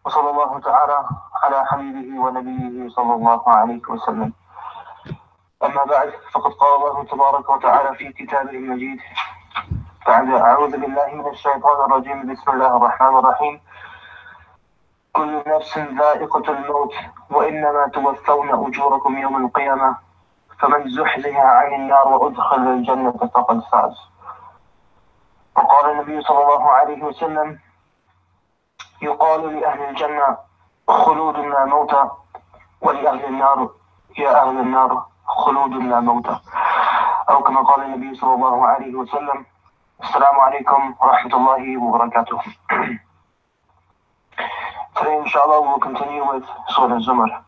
وصلى الله تعالى على حبيبه ونبيه صلى الله عليه وسلم. أما بعد، فقد قال الله تبارك وتعالى في كتابه المجيد بعد أعوذ بالله من الشيطان الرجيم بسم الله الرحمن الرحيم كل نفس ذائقة الموت وإنما توفون أجوركم يوم القيامة فمن زحزح عن النار وأدخل الجنة فقد فاز. وقال النبي صلى الله عليه وسلم يقال لأهل الجنة خلود لا موت ولأهل النار يا أهل النار خلود لا موت، أو كما قال النبي صلى الله عليه وسلم. السلام عليكم ورحمة الله وبركاته. Today, inshallah, we'll continue with Surah Al-Zumar.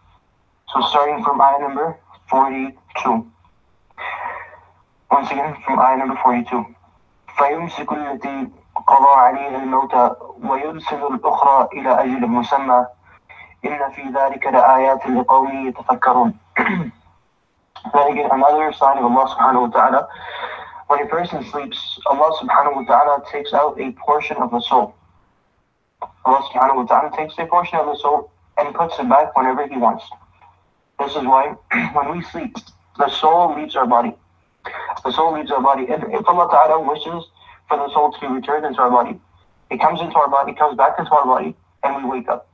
So starting from ayah number 42. Once again, from ayah number 42. فيمسك التي قضى عليها الموت ويرسل الأخرى إلى أجل مسمى إن في ذلك لآيات لقوم يتفكرون. Then again, another sign of Allah subhanahu wa ta'ala. When a person sleeps, Allah subhanahu wa ta'ala takes out a portion of the soul. Allah subhanahu wa ta'ala takes a portion of the soul and puts it back whenever He wants. This is why when we sleep, the soul leaves our body. The soul leaves our body. If Allah ta'ala wishes for the soul to be returned into our body, it comes into our body, comes back into our body, and we wake up.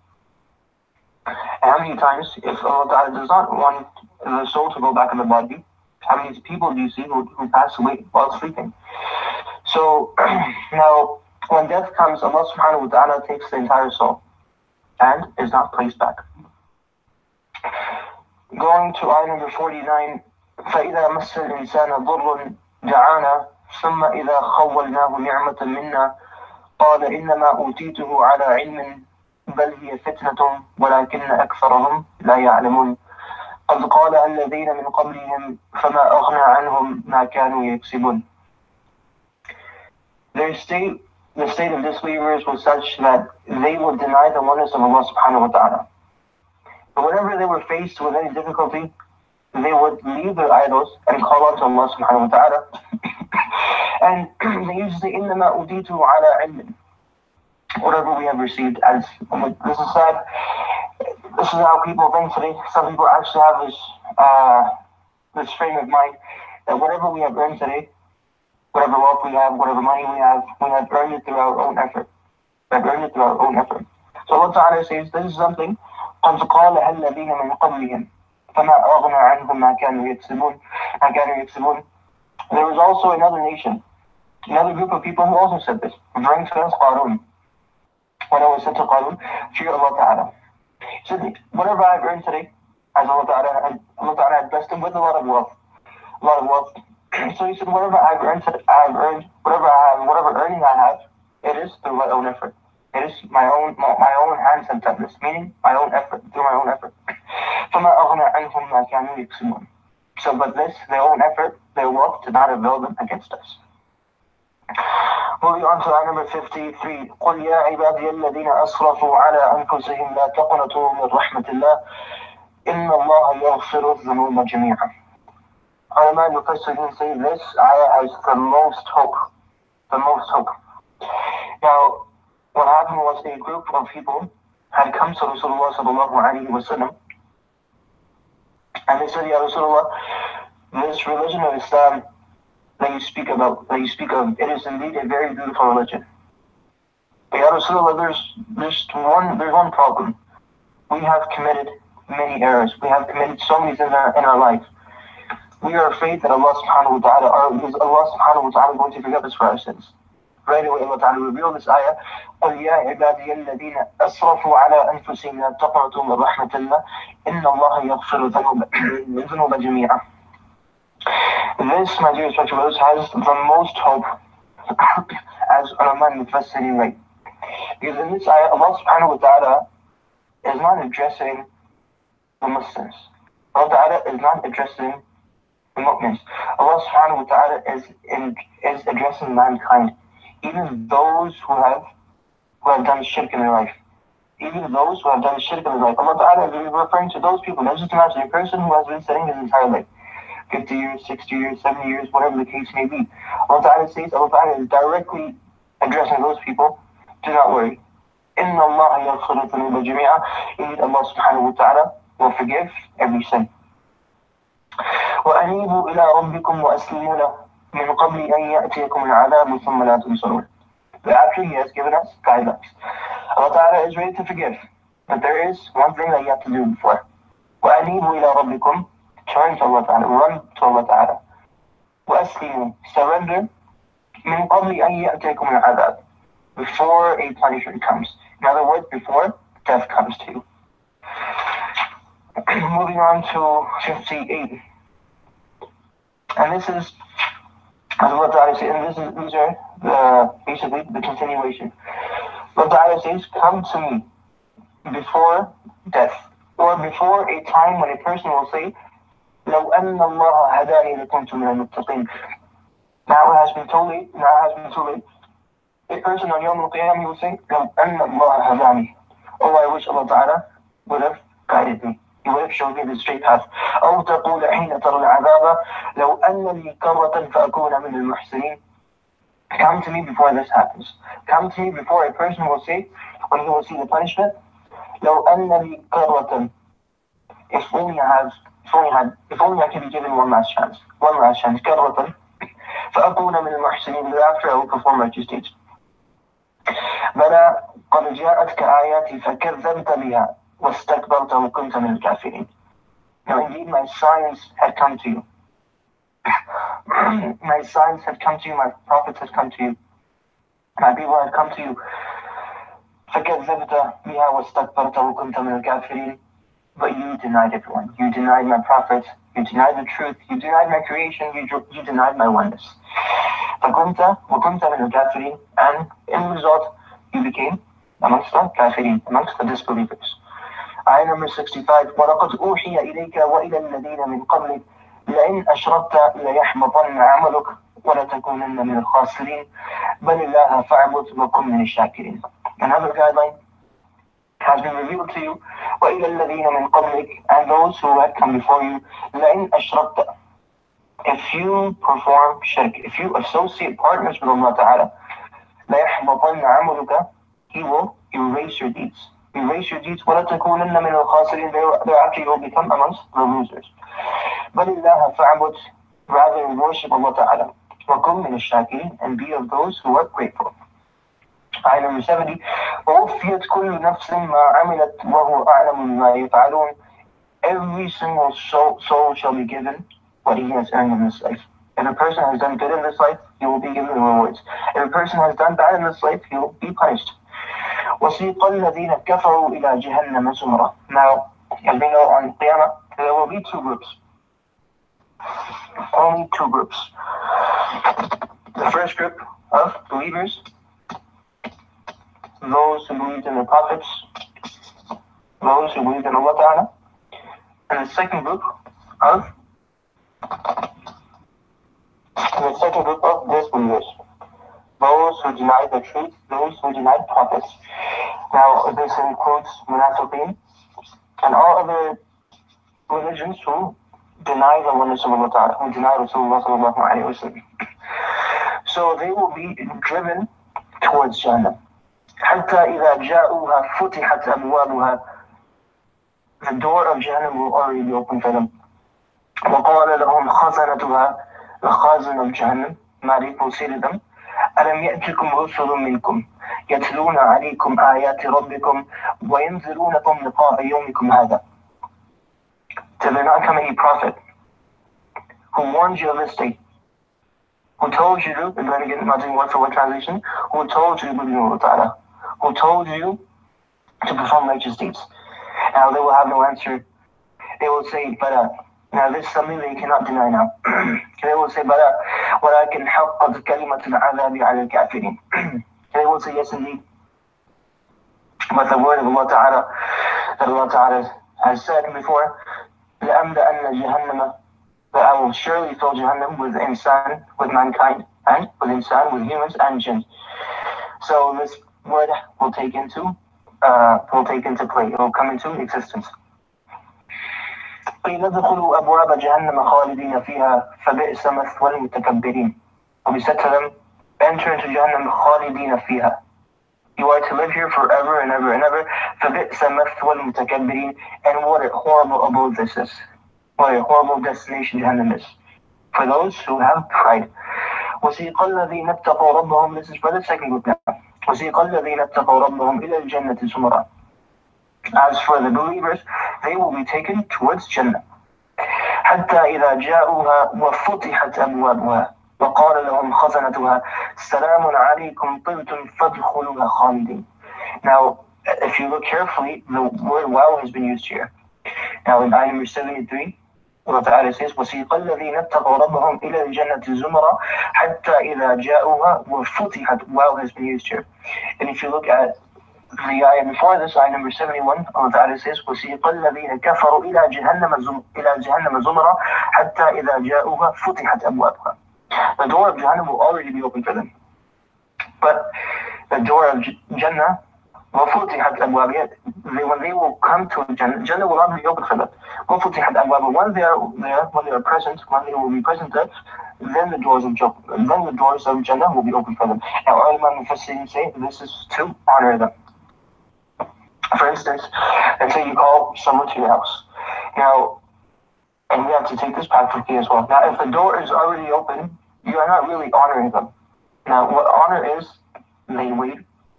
And how many times, if Allah ta'ala does not want the soul to go back in the body, how many people do you see who pass away while sleeping? So now, when death comes, Allah subhanahu wa ta'ala takes the entire soul and is not placed back. Going to ayah number 49, فَإِذَا مَسَّ الْإِنسَانَ ضُرٌّ دَعَانَا ثُمَّ إِذَا خَوَّلْنَاهُ نِعْمَةً مِنَّا قَالَ إِنَّمَا أُوتِيتُهُ عَلَى عِلْمٍ بَلْ هِيَ فِتْنَةٌ وَلَكِنَّ أَكْثَرَهُمْ لَا يَعْلَمُونَ قَدْ قَالَ الَّذِينَ مِنْ قَبْلِهِمْ فَمَا أَغْنَى عَنْهُمْ مَا كَانُوا يَكْسِبُونَ. The state of disbelievers was such that they would deny the oneness of Allah subhanahu wa ta'ala. But whenever they were faced with any difficulty, they would leave their idols and call on to Allah subhanahu wa ta'ala. And they used to say, إِنَّمَا أُوتِيتُ عَلَى عِلْمٍ. Whatever we have received as, this is sad. This is how people think today. Some people actually have this frame of mind that whatever we have earned today, whatever wealth we have, whatever money we have earned it through our own effort. We have earned it through our own effort. So Allah Ta'ala says, this is something, قَدْ قَالَهَا الَّذِينَ مِنْ قَبْلِهِمْ فَمَا أَغْنَى عَنْهُمْ مَا كَانُوا يَكْسِبُونَ. There was also another nation, another group of people who also said this. During Surah Qarun, when I was said to Qarun, fear Allah Ta'ala. He said, whatever I've earned today, as Allah Ta'ala had blessed him with a lot of wealth. So he said, whatever I've earned, whatever earning I have, it is through my own effort. It is my own hands have done this, meaning my own effort, through my own effort. فَمَا أَغْنَى عَنْهُمْ مَا كَانُوا يَكْسِبُونَ. So, but this, their own effort, their wealth did not avail them against us. Moving on to ayah number 53. قُلْ يَا عِبَادِيَ الَّذِينَ أَسْرَفُوا عَلَىٰ أَنفُسِهِمْ لَا تَقْنَطُوا مِنْ رَحْمَةِ اللَّهِ إِنَّ اللَّهَ يَغْفِرُ الذُّنُوبَ جَمِيعًا. Ulama and Mufassirin say this ayah has the most hope. The most hope. Now, what happened was a group of people had come to Rasulullah sallallahu alayhi wa sallam, and they said, Ya Rasulullah, this religion of Islam that you speak of, it is indeed a very beautiful religion. But Ya Rasulullah, there's one problem. We have committed many errors. We have committed so many things in our life. We are afraid that Allah subhanahu wa ta'ala is going to forgive us for our sins. Right away, Allah Ta'ala revealed this ayah, قُلْ يَا عِبَادِيَ الَّذِينَ أَسْرَفُوا عَلَىٰ أَنفُسِهِمْ لَا تَقْنَطُوا مِنْ رَحْمَةِ اللَّهِ إِنَّ اللَّهَ يَغْفِرُ الذُّنُوبَ جَمِيعًا. This, my dear respected brothers, has the most hope, as ulama and mufassirin write. Because in this ayah, Allah subhanahu wa ta'ala is not addressing the Muslims. Allah Ta'ala is not addressing the mu'mins. Allah subhanahu wa ta'ala is addressing mankind. Even those who have done shirk in their life. Even those who have done shirk in their life. Allah Ta'ala is referring to those people. Now just imagine a person who has been sinning his entire life. 50 years, 60 years, 70 years, whatever the case may be. Allah Ta'ala says, Allah Ta'ala is directly addressing those people. Do not worry. إِنَّ اللَّهَ يَغْفِرُ الذُّنُوبَ جَمِيعًا. Indeed, Allah subhanahu wa ta'ala will forgive every sin. وَأَنِيبُوا إِلَىٰ رَبِّكُمْ وَأَسْلِمُوا لَهُ مِنْ قَبْلِ أَنْ يَأْتِيَكُمُ الْعَذَابُ ثُمَّ لَا تُنصَرُونَ. But after He has given us guidelines, Allah Ta'ala is ready to forgive. But there is one thing that you have to do before. وَأَنِيبُوا إِلَىٰ رَبِّكُمْ. Turn to Allah Ta'ala, run to Allah Ta'ala. وَأَسْلِمُوا. Surrender. مِنْ قَبْلِ أَنْ يَأْتِيَكُمُ الْعَذَابُ. Before a punishment comes. In other words, before death comes to you. Moving on to 58. And this is, as Allah Ta'ala says, and these are basically the continuation. Allah Ta'ala says, come to me before death, or before a time when a person will say, لو أن الله هداني لكنت من المتقين. Now it has been too late. A person on Yawm al-Qiyamah will say, لو أن الله هداني. Oh, I wish Allah Ta'ala would have guided me. He would have shown me the straight path. أو تقول حين ترى العذاب لو أن لي كرة فأكون من المحسنين. Come to me before this happens. Come to me before a person will say, when he will see the punishment, لو أن لي كرة. If only I can be given one last chance. كرة فأكون من المحسنين. Thereafter I will perform righteous deeds. بلى قد جاءتك آياتي فكذبت بها واستكبرت وكنت من الكافرين. Now indeed my signs had come to you. My signs had come to you, my prophets had come to you, my people had come to you. فكذبت بها واستكبرت وكنت من الكافرين. But you denied everyone. You denied my prophets. You denied the truth. You denied my creation. You denied my oneness. فكنت وكنت من الكافرين. And in the result, you became amongst the kafirin, amongst the disbelievers. Ayah number 65. وَلَقَدْ أُوحِيَ إِلَيْكَ وَإِلَى الَّذِينَ مِنْ قَبْلِكَ لئن أشركت ليحبطن عملك ولتكونن من الخاسرين بل الله فاعبد وكن من الشاكرين. Another guideline has been revealed to you. وإلى الذين من قبلك, and those who had come before you. لئن أشركت, if you perform shirk, if you associate partners with Allah Ta'ala, ليحبطن عملك, He will erase your deeds. وَلَتَكُونَنَّ مِنَ الْخَاسِرِينَ. Thereafter you will become amongst the losers. بَلِ اللَّهَ فَاعْبُدْ, rather worship Allah Ta'ala. وَكُنْ مِنَ الشَّاكِرِينَ, and be of those who are grateful. Ayah number 70. وَوُفِّيَتْ كُلُّ نَفْسٍ مَا عَمِلَتْ وَهُوَ أَعْلَمُ بِمَا يَفْعَلُونَ. Every single soul shall be given what he has earned in this life. If a person has done good in this life, he will be given the rewards. If a person has done bad in this life, he will be punished. وَسِيقَ الَّذِينَ كَفَرُوا إِلَى جَهَنَّمَ زُمَرًا. Now, as we know on Qiyamah, there will be two groups. Only two groups. The first group of believers, those who believed in the prophets, those who believed in Allah Ta'ala, and the second group of disbelievers, those who denied the truth, those who denied prophets. Now this includes Munafiqeen and all other religions who deny the oneness of Allah Ta'ala, who deny Rasulullah sallallahu alayhi wa sallam. So they will be driven towards Jannah. حتى إذا جاءوها فتحت أبوابها. The door of Jannah will already be open for them. وقال لهم خزنتها, the khazan of Jahannam, Malik will say to them, ألم يأتكم رسل منكم يتلون عليكم آيات ربكم وينذرونكم لقاء يومكم هذا. Did there not come any prophet who warned you of this day, who told you to, and then again, not doing word for word translation, who told you to believe in Allah Ta'ala, who told you to perform righteous deeds? Now they will have no answer. They will say, Bala. Now this is something that you cannot deny now. They will say, Bala, وَلَكِنْ حَقَّتْ كَلِمَةُ الْعَذَابِ عَلَى الْكَافِرِينَ. They will say, yes indeed. But the word of Allah Ta'ala, that Allah Ta'ala has said before, لَأَمْلَأَنَّ جَهَنَّمَ, that I will surely fill Jahannam with insan, with mankind, and with insan, with humans and jinn. So this word will take into play. It will come into existence. قِيلَ ادْخُلُوا أَبْوَابَ جَهَنَّمَ خَالِدِينَ فِيهَا فَبِئْسَ مَثْوَى الْمُتَكَبِّرِينَ. And we said to them, enter into Jahannam خَالِدِينَ فِيهَا. You are to live here forever and ever and ever. فَبِئْسَ مَثْوَى الْمُتَكَبِّرِينَ. And what a horrible abode this is. What a horrible destination Jahannam is. For those who have pride. وَسِيقَ الَّذِينَ اتَّقَوْا رَبَّهُمْ. This is for the second group now. وَسِيقَ الَّذِينَ اتَّقَوْا رَبَّهُمْ إِلَى الْجَنَّةِ زُمَرًا. As for the believers, they will be taken towards Jannah. حتى إذا جاءوها وفتحت أبوابها وقال لهم خزنتها سلام عليكم طبتم فادخلوها خالدين. Now, if you look carefully, the word wow has been used here. Now, in ayah number 73, Allah Ta'ala says, وَسِيقَ الَّذِينَ اتَّقَوْا رَبَّهُمْ إِلَى الْجَنَّةِ زُمَرًا حَتَّى إِذَا جَاءُوهَا وَفُتِحَتْ. Wow has been used here. And if you look at the ayah before this, ayah number 71, Allah Ta'ala says, وَسِيقَ الَّذِينَ كَفَرُوا إِلَى جَهَنَّمَ زُمَرًا حَتَّى إِذَا جَاءُوهَا فُتِحَتْ أَبْوَابُهَا. The door of Jahannam will already be open for them. But the door of Jannah, وَفُتِحَتْ أَبْوَابُهَا, when they will come to Jannah, Jannah will not be open for them. وَفُتِحَتْ أَبْوَابُهَا. When they are there, when they are present, when they will be present there, then the doors of Jannah will be open for them. Now, ulama Mufassirin say this is to honor them. For instance, let's say you call someone to your house. Now, and we have to take this practically as well. Now, if the door is already open, you are not really honoring them. Now, what honor is, they wait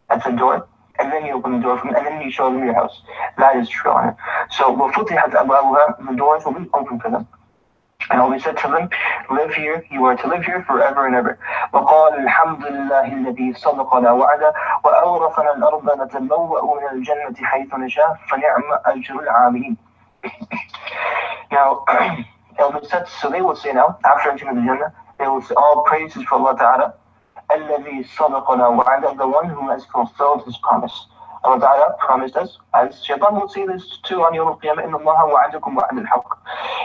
at the door, and then you open the door for them, and then you show them your house. That is true honor. So, وَفُتِحَتْ أَبْوَابُهَا, the doors will be open for them. And always said to them, live here, you are to live here forever and ever. وَقَالَ الْحَمْدُ لِلَّهِ الَّذِي صَدَقَنَا وَعَدَهُ وَأَوْرَثَنَا الْأَرْضَ نَتَبَوَّأُ مِنَ الْجَنَّةِ حَيْثُ نَشَاءُ فَنِعْمَ أَجْرُ الْعَامِلِينَ. Now, so they will say now, after entering the Jannah, they will say, all praises for Allah Ta'ala, الَّذِي صَدَقَنَا وَعَدَهُ, the one who has fulfilled his promise. Allah Ta'ala promised us, as Shaitan will say this too on Yawm al-Qiyamah, إِنَّ اللَّهَ وَعَدَكُمْ وَعَدَ الْحَقِّ.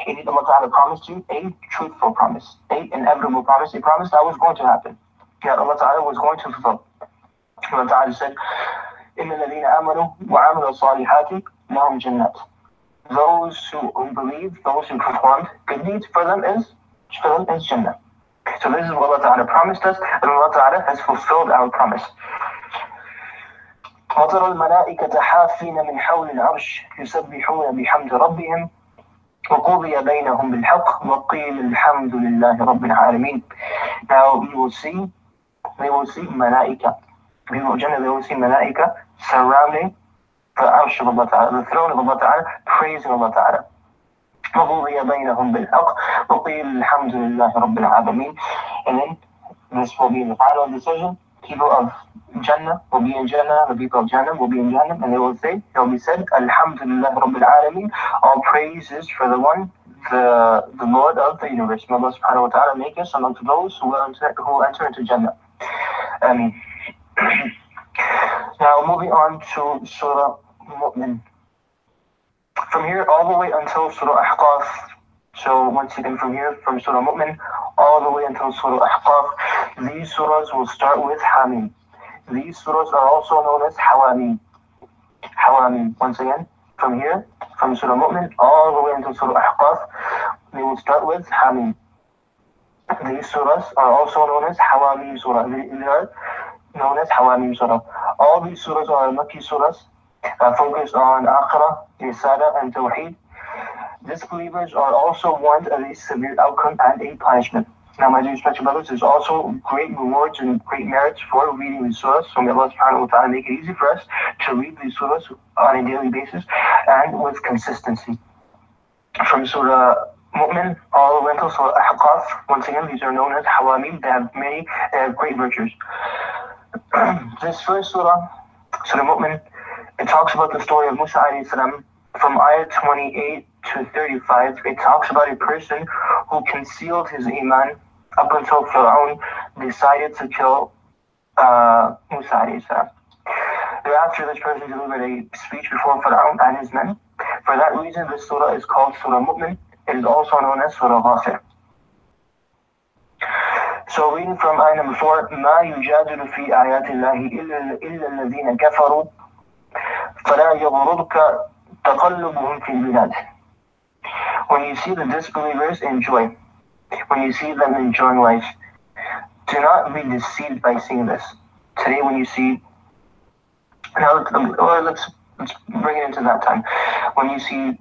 Indeed, Allah Ta'ala promised you a truthful promise, an inevitable promise, a promise that was going to happen. Yeah, Allah Ta'ala was going to fulfill. Allah Ta'ala said, إِنَّ الَّذِينَ آمَنُوا وَعَمِلُوا الصَّالِحَاتِ لَهُمْ جَنَّاتٍ. Those who believe, those who performed good deeds, for them is Jannah. So this is what Allah Ta'ala promised us, and Allah Ta'ala has fulfilled our promise. وَتَرَى الْمَلَائِكَةَ حَافِّينَ مِنْ حَوْلِ الْعَرْشِ يُسَبِّحُونَ بِحَمْدِ رَبِّهِمْ وَقُضِيَ بَيْنَهُمْ بِالْحَقِّ وَقِيلَ الْحَمْدُ لِلَّهِ رَبِّ الْعَالَمِينَ. Now they will see Malaika. They will see Malaika surrounding the Arsh of Allah Ta'ala, the throne of Allah Ta'ala, praising Allah Ta'ala. وَقُضِيَ بَيْنَهُمْ بِالْحَقِّ وَقِيلَ الْحَمْدُ لِلَّهِ رَبِّ الْعَالَمِينَ. And then this will be the final decision. People of Jannah will be in Jannah, the people of Jannah will be in Jannah, and they will say, it will be said, Alhamdulillah Rabbil Alameen, all praises for the one, the Lord of the universe. May Allah subhanahu wa ta'ala make us among those who will enter into Jannah. Now moving on to Surah Mu'min. From here all the way until Surah Ahqaf. So once again from here, from Surah Mu'min, all the way until Surah Ahqaf, these surahs will start with Hamim. These surahs are also known as Hawamim. Hawamim. Once again, from here, from Surah Mu'min, all the way until Surah Ahqaf, they will start with Hamim. These surahs are also known as Hawamim surah. They are known as Hawamim surah. All these surahs are Makki surahs, focused on Akhirah, Risala, and Tawheed. Disbelievers are also warned of a severe outcome and a punishment. Now, my dear respected brothers, there's also great rewards and great merits for reading these surahs. So may Allah subhanahu wa ta'ala make it easy for us to read these surahs on a daily basis and with consistency. From Surah Mu'min all the way until Surah Ahqaf, once again, these are known as Hawamim. They have many great virtues. This first surah, Surah Mu'min, it talks about the story of Musa alayhi salam. From ayah 28 to 35, it talks about a person who concealed his iman up until Fir'aun decided to kill Musa alayhi salam. Thereafter, this person delivered a speech before Fir'aun and his men. For that reason, this surah is called Surah Mu'min. It is also known as Surah Ghafir. So reading from ayah number 4, مَا يُجَادِلُ فِي آيَاتِ اللَّهِ إِلَّا الَّذِينَ كَفَرُوا فَلَا يَغْرُرْكَ تَقَلُّبُهُمْ فِي الْبِلَادِ. When you see the disbelievers enjoy, when you see them enjoying life, do not be deceived by seeing this. Today when you see Now, let's bring it into that time when you see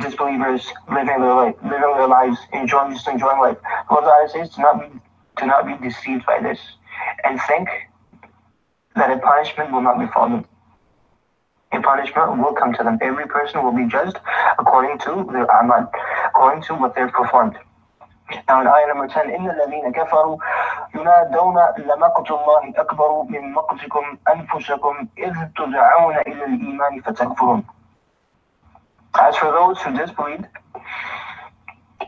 disbelievers living their lives, enjoying life. Allah says, do not be deceived by this, and think that a punishment will not befall them. A punishment will come to them. Every person will be judged according to their amal, according to what they've performed. Now in ayah number 10, إِنَّ الَّذِينَ كَفَرُوا يُنَادَوْنَ لَمَقْتُ اللَّهِ أَكْبَرُ مِنْ مَقْتِكُمْ أَنفُسَكُمْ إِذْ تُدْعَوْنَ إِلَى الْإِيمَانِ فَتَكْفُرُونَ. As for those who disbelieved,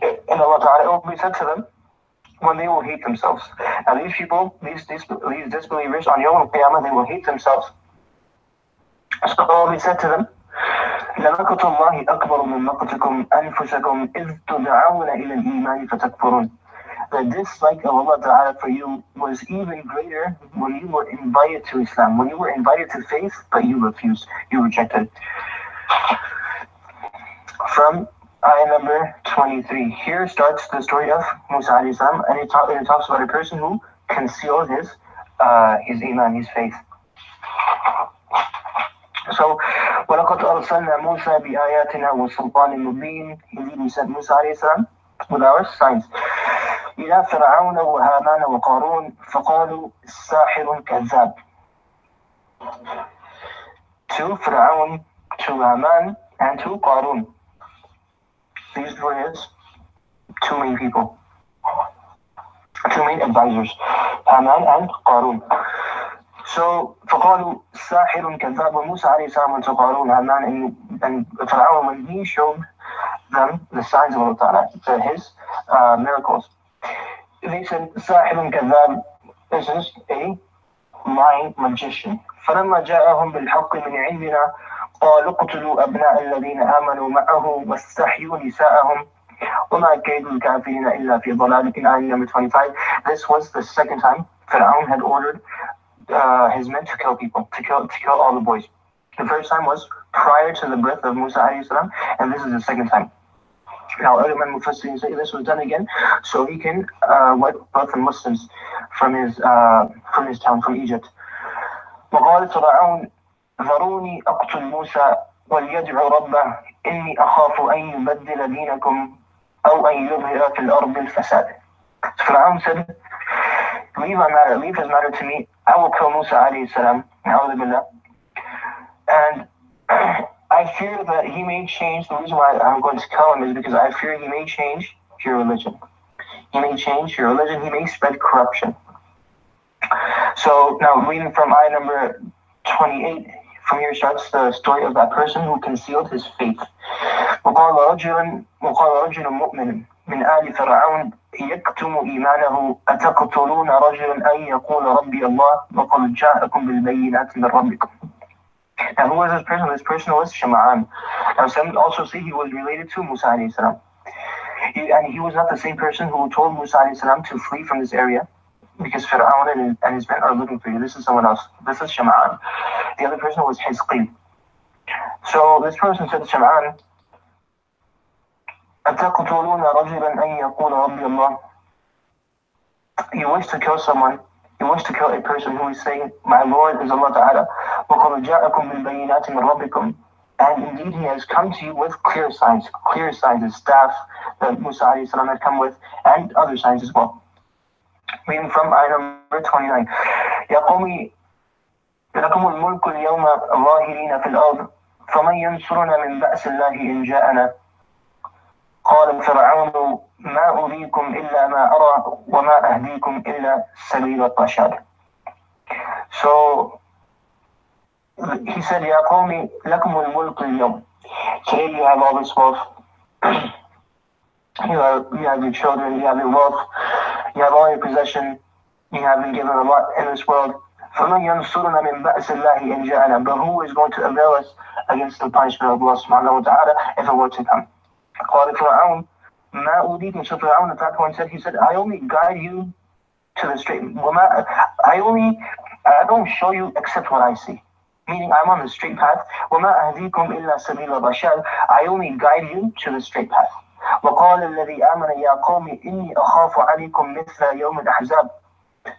and Allah Ta'ala will be said to them when they will hate themselves. Now these people, these disbelievers on Yawm al-Qiyamah, they will hate themselves. So Allah will be said to them, لَمَقْتُ اللَّهِ أَكْبَرُ مِنْ مَقْتِكُمْ أَنفُسَكُمْ إِذْ تُدْعَوْنَ إِلَى الْإِيمَانِ فَتَكْفُرُونَ. The dislike of Allah Ta'ala for you was even greater when you were invited to Islam, when you were invited to faith, but you refused, you rejected. From ayah number 23. Here starts the story of Musa alayhi salam, and it talks about a person who concealed his iman, his faith. So, وَلَقَدْ أَرْسَلْنَا مُوسَى بِآيَاتِنَا وَسُلْطَانٍ مُبِينٍ. Indeed, we sent Musa alayhi salam with our signs. إِلَى فِرْعَوْنَ وَهَامَانَ وَقَارُونَ فَقَالُوا سَاحِرٌ كَذَّابٌ. To Fir'aun, to Haman, and to Qarun. These were his two main people, two main advisors, Haman and Qarun. So, فَقَالُوا سَاحِرٌ كَذَّابٌ. When Musa alayhi salam went to Qarun, Haman, and Fir'aun, when he showed them the signs of Allah Ta'ala, his miracles, they said, سَاحِرٌ كَذَّابٌ. This is a lying magician. فَلَمَّا جَاءَهُمْ بِالْحَقِّ مِنْ عِنْدِنَا قالوا اقتلوا أبناء الذين آمنوا معه واستحيوا نساءهم وما كيد الكافرين إلا في ضلال. In ayah number 25, this was the second time Fir'aun had ordered his men to kill people, to kill all the boys. The first time was prior to the birth of Musa alayhi salam, and this is the second time. Now, ulama mufassirin say this was done again so he can wipe out the Muslims from his town, from Egypt. وقال فرعون ذروني أقتل موسى وليدعو ربه إني أخاف أن يبدل دينكم أو أن يظهر في الأرض الفساد. Fir'aun said, leave his matter to me. I will kill Musa alayhi salam, and I fear that he may change. The reason why I'm going to kill him is because I fear he may change your religion. He may change your religion. He may spread corruption. So now reading from ayah number 28, from here starts the story of that person who concealed his faith. وقال رجل مؤمن من آل فرعون يكتم إيمانه أتقتلون رجلا أن يقول ربي الله وقد جاءكم بالبينات من ربكم. Now who was this person? This person was Shama'an. Now some also say he was related to Musa alayhi salam. And he was not the same person who told Musa alayhi salam to flee from this area, because Fir'aun and his men are looking for you. This is someone else. This is Shama'an. The other person was Hizqil. So this person said to Shama'an, أَتَقْتُلُونَ رَجُلًا أَن يَقُولَ رَبِّيَ اللَّهِ. You wish to kill someone, you wish to kill a person who is saying, my Lord is Allah Ta'ala. وَقَدْ جَاءَكُمْ بِالْبَيِّنَاتِ مِنْ رَبِّكُمْ. And indeed he has come to you with clear signs, the staff that Musa alayhi salam had come with, and other signs as well. Reading from ayah number 29. يَا قَوْمِ لَكُمُ الْمُلْكُ الْيَوْمَ ظَاهِرِينَ فِي الْأَرْضِ فَمَنْ يَنْصُرُنَا مِنْ بَأْسِ اللَّهِ إِنْ جَاءَنَا قال فرعون ما أريكم إلا ما أرى وما أهديكم إلا سبيل الرشاد. So he said, يا قوم لكم الملك اليوم. Today you have all this wealth. You have your children, you have your wealth, you have all your possession, you have been given a lot in this world. فَمَنْ يَنْصُرُنَا مِنْ بَأْسِ اللَّهِ إِنْ جَاءَنَا. But who is going to avail us against the punishment of Allah subhanahu wa ta'ala if it were to come? قال فرعون ما أريكم. So Fir'aun at that point said, he said, I only guide you to the straight. I don't show you except what I see. Meaning I'm on the straight path. وَمَا أَهْدِيكُمْ إِلَّا سَبِيلَ الرَّشَادِ. I only guide you to the straight path. وَقَالَ الَّذِي آمَنَ يَا قَوْمِ إِنِّي أَخَافُ عَلَيْكُمْ مِثْلَ يَوْمِ الْأَحْزَابِ.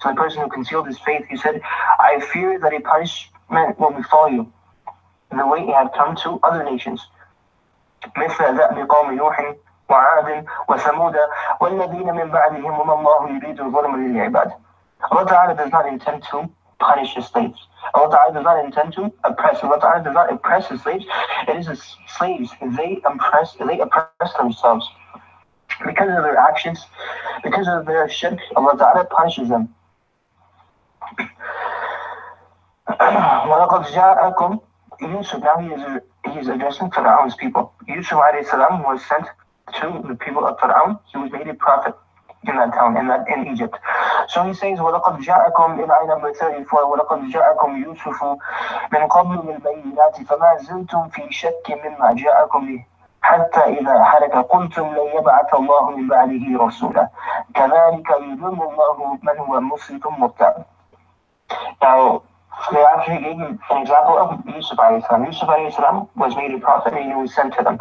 So the person who concealed his faith, he said, I fear that a punishment will befall you the way it had come to other nations. مثل دأب قوم نوح وعاد وثمود والذين من بعدهم وما الله يريد ظلما للعباد. Allah Ta'ala does not intend to punish his slaves. Allah Ta'ala does not intend to oppress. Allah Ta'ala does not oppress his slaves. It is his slaves. They oppress themselves. Because of their actions, because of their shirk, Allah Ta'ala punishes them. وَلَقَدْ جَاءَكُمْ Yusuf, now he is addressing Fir'aun's people. Yusuf alayhi salam was sent to the people of Fir'aun. He was made a prophet in that town, in Egypt. So he says, وَلَقَدْ جَاءَكُمْ in ayah number 34, وَلَقَدْ جَاءَكُمْ يُوسُفُ مِنْ قَبْلُ بِالْبَيِّنَاتِ فَمَا زِلْتُمْ فِي شَكٍّ مِمَّا جَاءَكُمْ بِهِ حتى إذا هلك قلتم لن يبعث الله من بعده رسولا كذلك يضل الله من هو مسرف مرتاب. Now, they actually gave him an example of Yusuf alayhi salam. Yusuf alayhi salam was made a prophet and he was sent to them.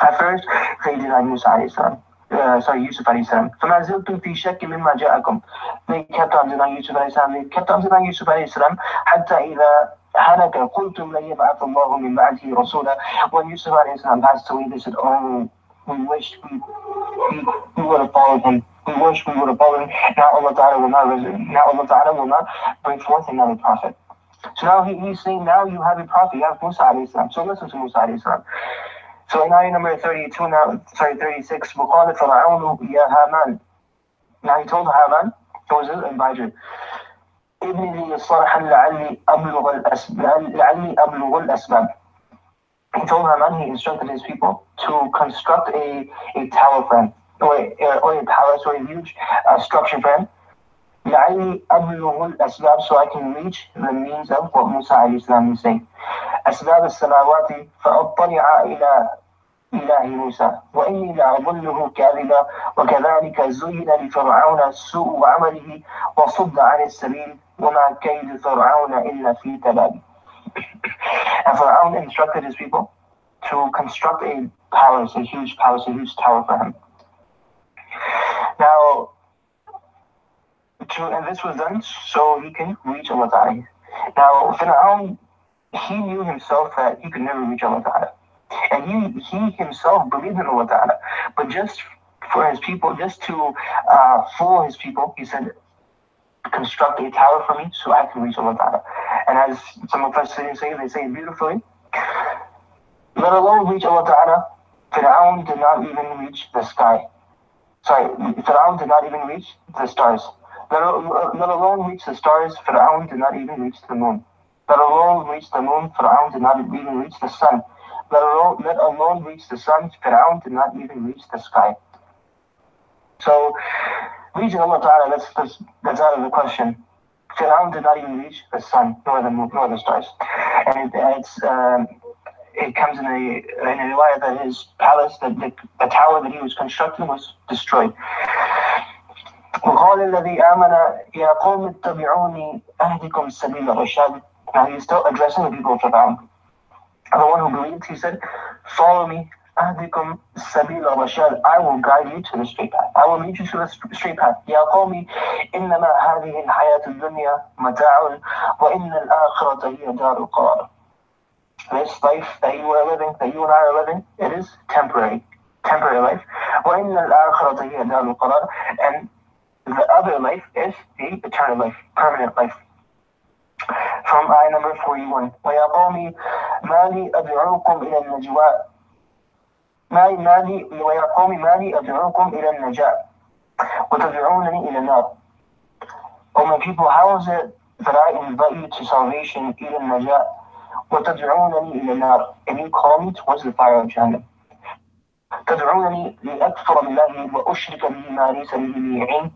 At first, they denied Musa alayhi salam. Yusuf alayhi salam. فَمَا زِلْتُمْ فِي شَكٍّ مِمَّا جَاءَكُمْ. They kept on denying Yusuf alayhi salam. They kept on denying Yusuf alayhi salam. حتى إذا هلك قلتم لن يبعث الله من بعده رسولا. When Yusuf alayhi salam passed away, they said, oh, we wish we would have followed him. We wish we would have followed him. Now Allah Ta'ala will not bring forth another prophet. So now he's saying, now you have a prophet, you have Musa alayhi salam. So listen to Musa alayhi salam. So in ayah number 36, وَقَالَ فَرَعَوْنُ يَا هَامَانُ. Now he told Haman, who was his advisor, ابْنِ لِي صَرْحًا لَعَلِّي أَبْلُغُ الْأَسْبَابِ. He told Haman, he instructed his people to construct a tower for him, or a palace, or a huge structure for him. لَعَلِّي أَبْلُغُ الْأَسْبَابِ, so I can reach the means of what Musa alayhi salam is saying. أسباب السماوات فأطلع إلى إله موسى وإني لأظنه كاذبا وكذلك زين لفرعون سوء عمله وصد عن السبيل وما كيد فرعون إلا في تباب. And Fir'aun instructed his people to construct a palace, a huge tower for him. Now, and this was done so he can reach Allah Ta'ala. Now, Fir'aun, he knew himself that he could never reach Allah Ta'ala. And he himself believed in Allah Ta'ala. But just for his people, just to fool his people, he said, construct a tower for me so I can reach Allah Ta'ala. And as some of us say it beautifully, let alone reach Allah Ta'ala, Fir'aun did not even reach the sky. Fir'aun did not even reach the stars. Let alone reach the stars, Fir'aun did not even reach the moon. Let alone reach the moon, Fir'aun did not even reach the sun. Let alone reach the sun, Fir'aun did not even reach the sky. So, reaching Allah Ta'ala, that's out of the question. Fir'aun did not even reach the sun, nor the moon, nor the stars. And it comes in a riwayah that his palace, the tower that he was constructing, was destroyed. وقال الذي آمن يا قوم اتبعوني أهدكم سبيل الرشاد. Now he's still addressing the people of Fir'aun. And the one who believed, he said, follow me, أهدكم سبيل الرشاد. I will guide you to the straight path. I will lead you to the straight path. يا قومي إنما هذه الحياة الدنيا متاع وإن الآخرة هي دار القرار. This life that you are living, that you and I are living, it is temporary life. وإن الآخرة هي دار القرار. And the other life is the eternal life, permanent life. From ayah number 41. وَيَا قَوْمِ مَا لِي أَدْعُوكُمْ إِلَى النَّجْوَىٰ وَيَا قَوْمِ مَا لِي أَدْعُوكُمْ إِلَى النَّجَاةِ وَتَدْعُونَنِي إِلَى النَّارِ. O my people, how is it that I invite you to salvation, إِلَى النَّجَاةِ وَتَدْعُونَنِي إِلَى النَّارِ, and you call me towards the fire of Jahannam? تَدْعُونَنِي لِأَكْفُرَ بِاللَّهِ وَأُشْرِكَ بِهِ مَا لَيْسَ لِي بِهِ عِلْمٌ.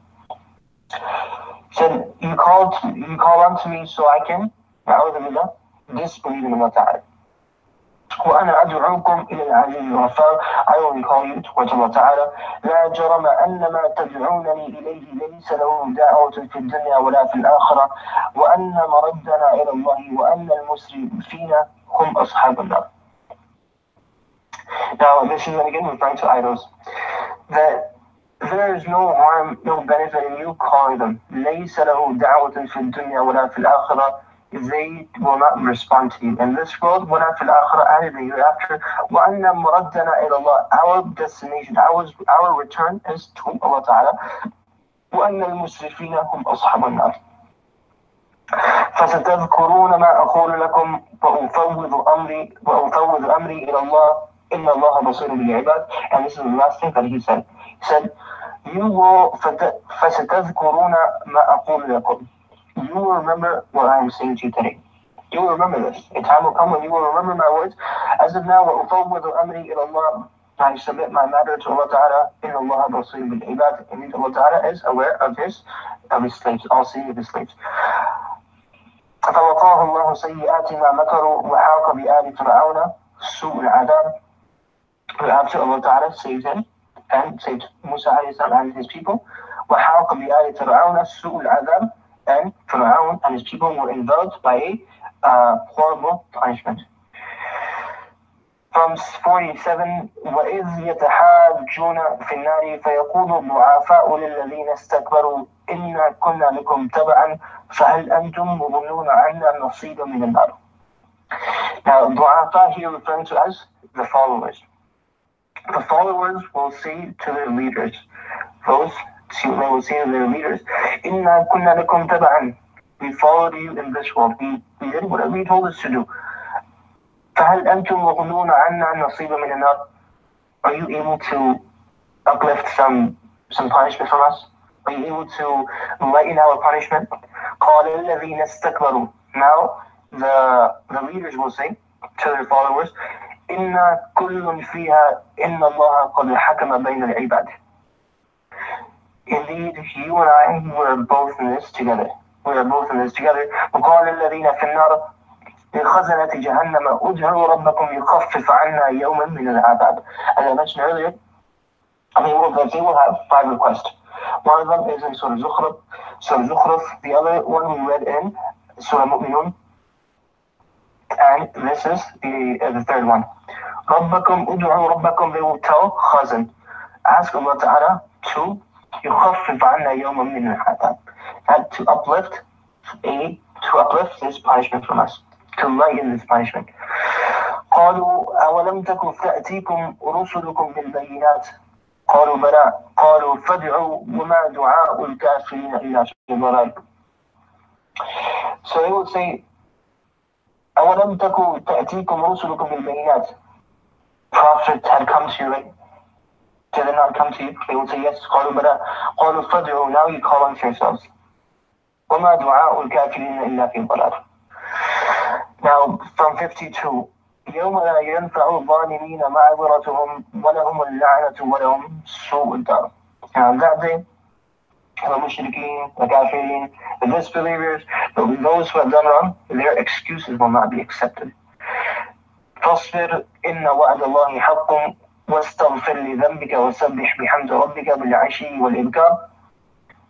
Said, you call unto me so I can, disbelieve in Allah Ta'ala. وَأَنَا أَدْعُوكُمْ إِلَى الْعَزِيزِ الْغَفَّارِ. I only call you towards Allah Ta'ala. لَا جَرَمَ أَنَّ مَا تَدْعُونَنِي إِلَيْهِ لَيْسَ لَهُ دَعْوَةٌ فِي الدُّنْيَا وَلَا فِي الْآخِرَةِ وَأَنَّ مَرَدَّنَا إِلَى اللَّهِ وَأَنَّ الْمُسْرِفِينَ هُمْ أَصْحَابُ النَّارِ. Now, this is again referring to idols. That there is no harm, no benefit in you calling them. لَيْسَ لَهُ دَعْوَةٌ فِي الدُّنْيَا وَلَا فِي الْآخِرَةِ. They will not respond to you in this world, وَلَا فِي الْآخِرَةِ, and in the hereafter. وَأَنَّ مُرَدَّنَا إِلَى اللَّهِ. Our destination, our return is to Allah Ta'ala. وَأَنَّ الْمُسْرِفِينَ هُمْ أَصْحَابُ النَّارِ. فستذكرون ما أقول لكم وأفوض أمري إلى الله إن الله بصير بالعباد. And this is the last thing that he said. He said, you will فستذكرون ما أقول لكم. You will remember what I am saying to you today. You will remember this. A time will come when you will remember my words. As of now, وأفوض أمري إلى الله. I submit my matter to Allah Ta'ala. إن الله بصير بالعباد. Indeed, Allah Ta'ala is aware of his slaves, all seeing of his slaves. فوقاه الله سيئات ما مكروا وحاق بآل فرعون سوء العذاب. After Allah Ta'ala saved him and saved Musa and his people, وحاق بآل فرعون سوء العذاب, and Fir'aun and his people were enveloped by a horrible punishment. From 47, وَإِذْ يَتَحَاجُّونَ فِي النَّارِ فَيَقُولُ الضُّعَفَاءُ لِلَّذِينَ اسْتَكْبَرُوا إِنَّا كُنَّا لَكُمْ تَبَعًا فَهَلْ أَنْتُمْ مُغْنُونَ عَنَّا نَصِيبًا مِنَ النَّارِ. Now, du'afa here referring to as the followers. The followers will say to their leaders, they will say to their leaders, إِنَّا كُنَّا لَكُمْ تَبَعًا. We followed you in this world. We did whatever you told us to do. فَهَلْ أَنْتُمْ مُغْنُونَ عَنَّا نَصِيبًا مِنَ النَّارِ. Are you able to uplift some punishment from us? Are you able to lighten our punishment? قَالَ الَّذِينَ اسْتَكْبَرُوا. Now, the leaders will say to their followers, إِنَّا كُلٌّ فِيهَا إِنَّ اللَّهَ قَدْ حَكَمَ بَيْنَ الْعِبَادِ. Indeed, you and I, we are both in this together. وَقَالَ الَّذِينَ فِي النَّارِ لِخَزَنَةِ جَهَنَّمَ أُدْعُوا رَبَّكُمْ يُخَفِّفْ عَنَّا يَوْمًا مِنَ الْعَذَابِ. As I mentioned earlier, they will have 5 requests. One of them is in Surah Zukhruf. The other one we read in Surah Mu'minun. And this is the third one. رَبَّكُمْ أُدْعُوا رَبَّكُمْ. They will tell Khazan, ask Allah Ta'ala to يُخَفِّفْ عَنَّا يَوْمًا مِنَ الْعَذَابِ. And to uplift this punishment from us, to lighten this punishment. قالوا أولم تك تأتيكم رسلكم بالبينات قالوا بلى قالوا فادعوا وما دعاء الكافرين إلا في ضلال. So they would say, أولم تك تأتيكم رسلكم بالبينات. Prophets had come to you, right? Did they not come to you? They would say yes. قالوا بلى قالوا فادعوا. Now you call unto yourselves. وما دعاء الكافرين إلا في ضلال. Now from 52, يوم لا ينفع الظالمين معذرتهم ولهم اللعنة ولهم سوء الدار. Now on that day, the mushrikeen, the kafirin, the disbelievers, those who have done wrong, their excuses will not be accepted. فاصبر إن وعد الله حق واستغفر لذنبك وسبح بحمد ربك بالعشي والإبكار.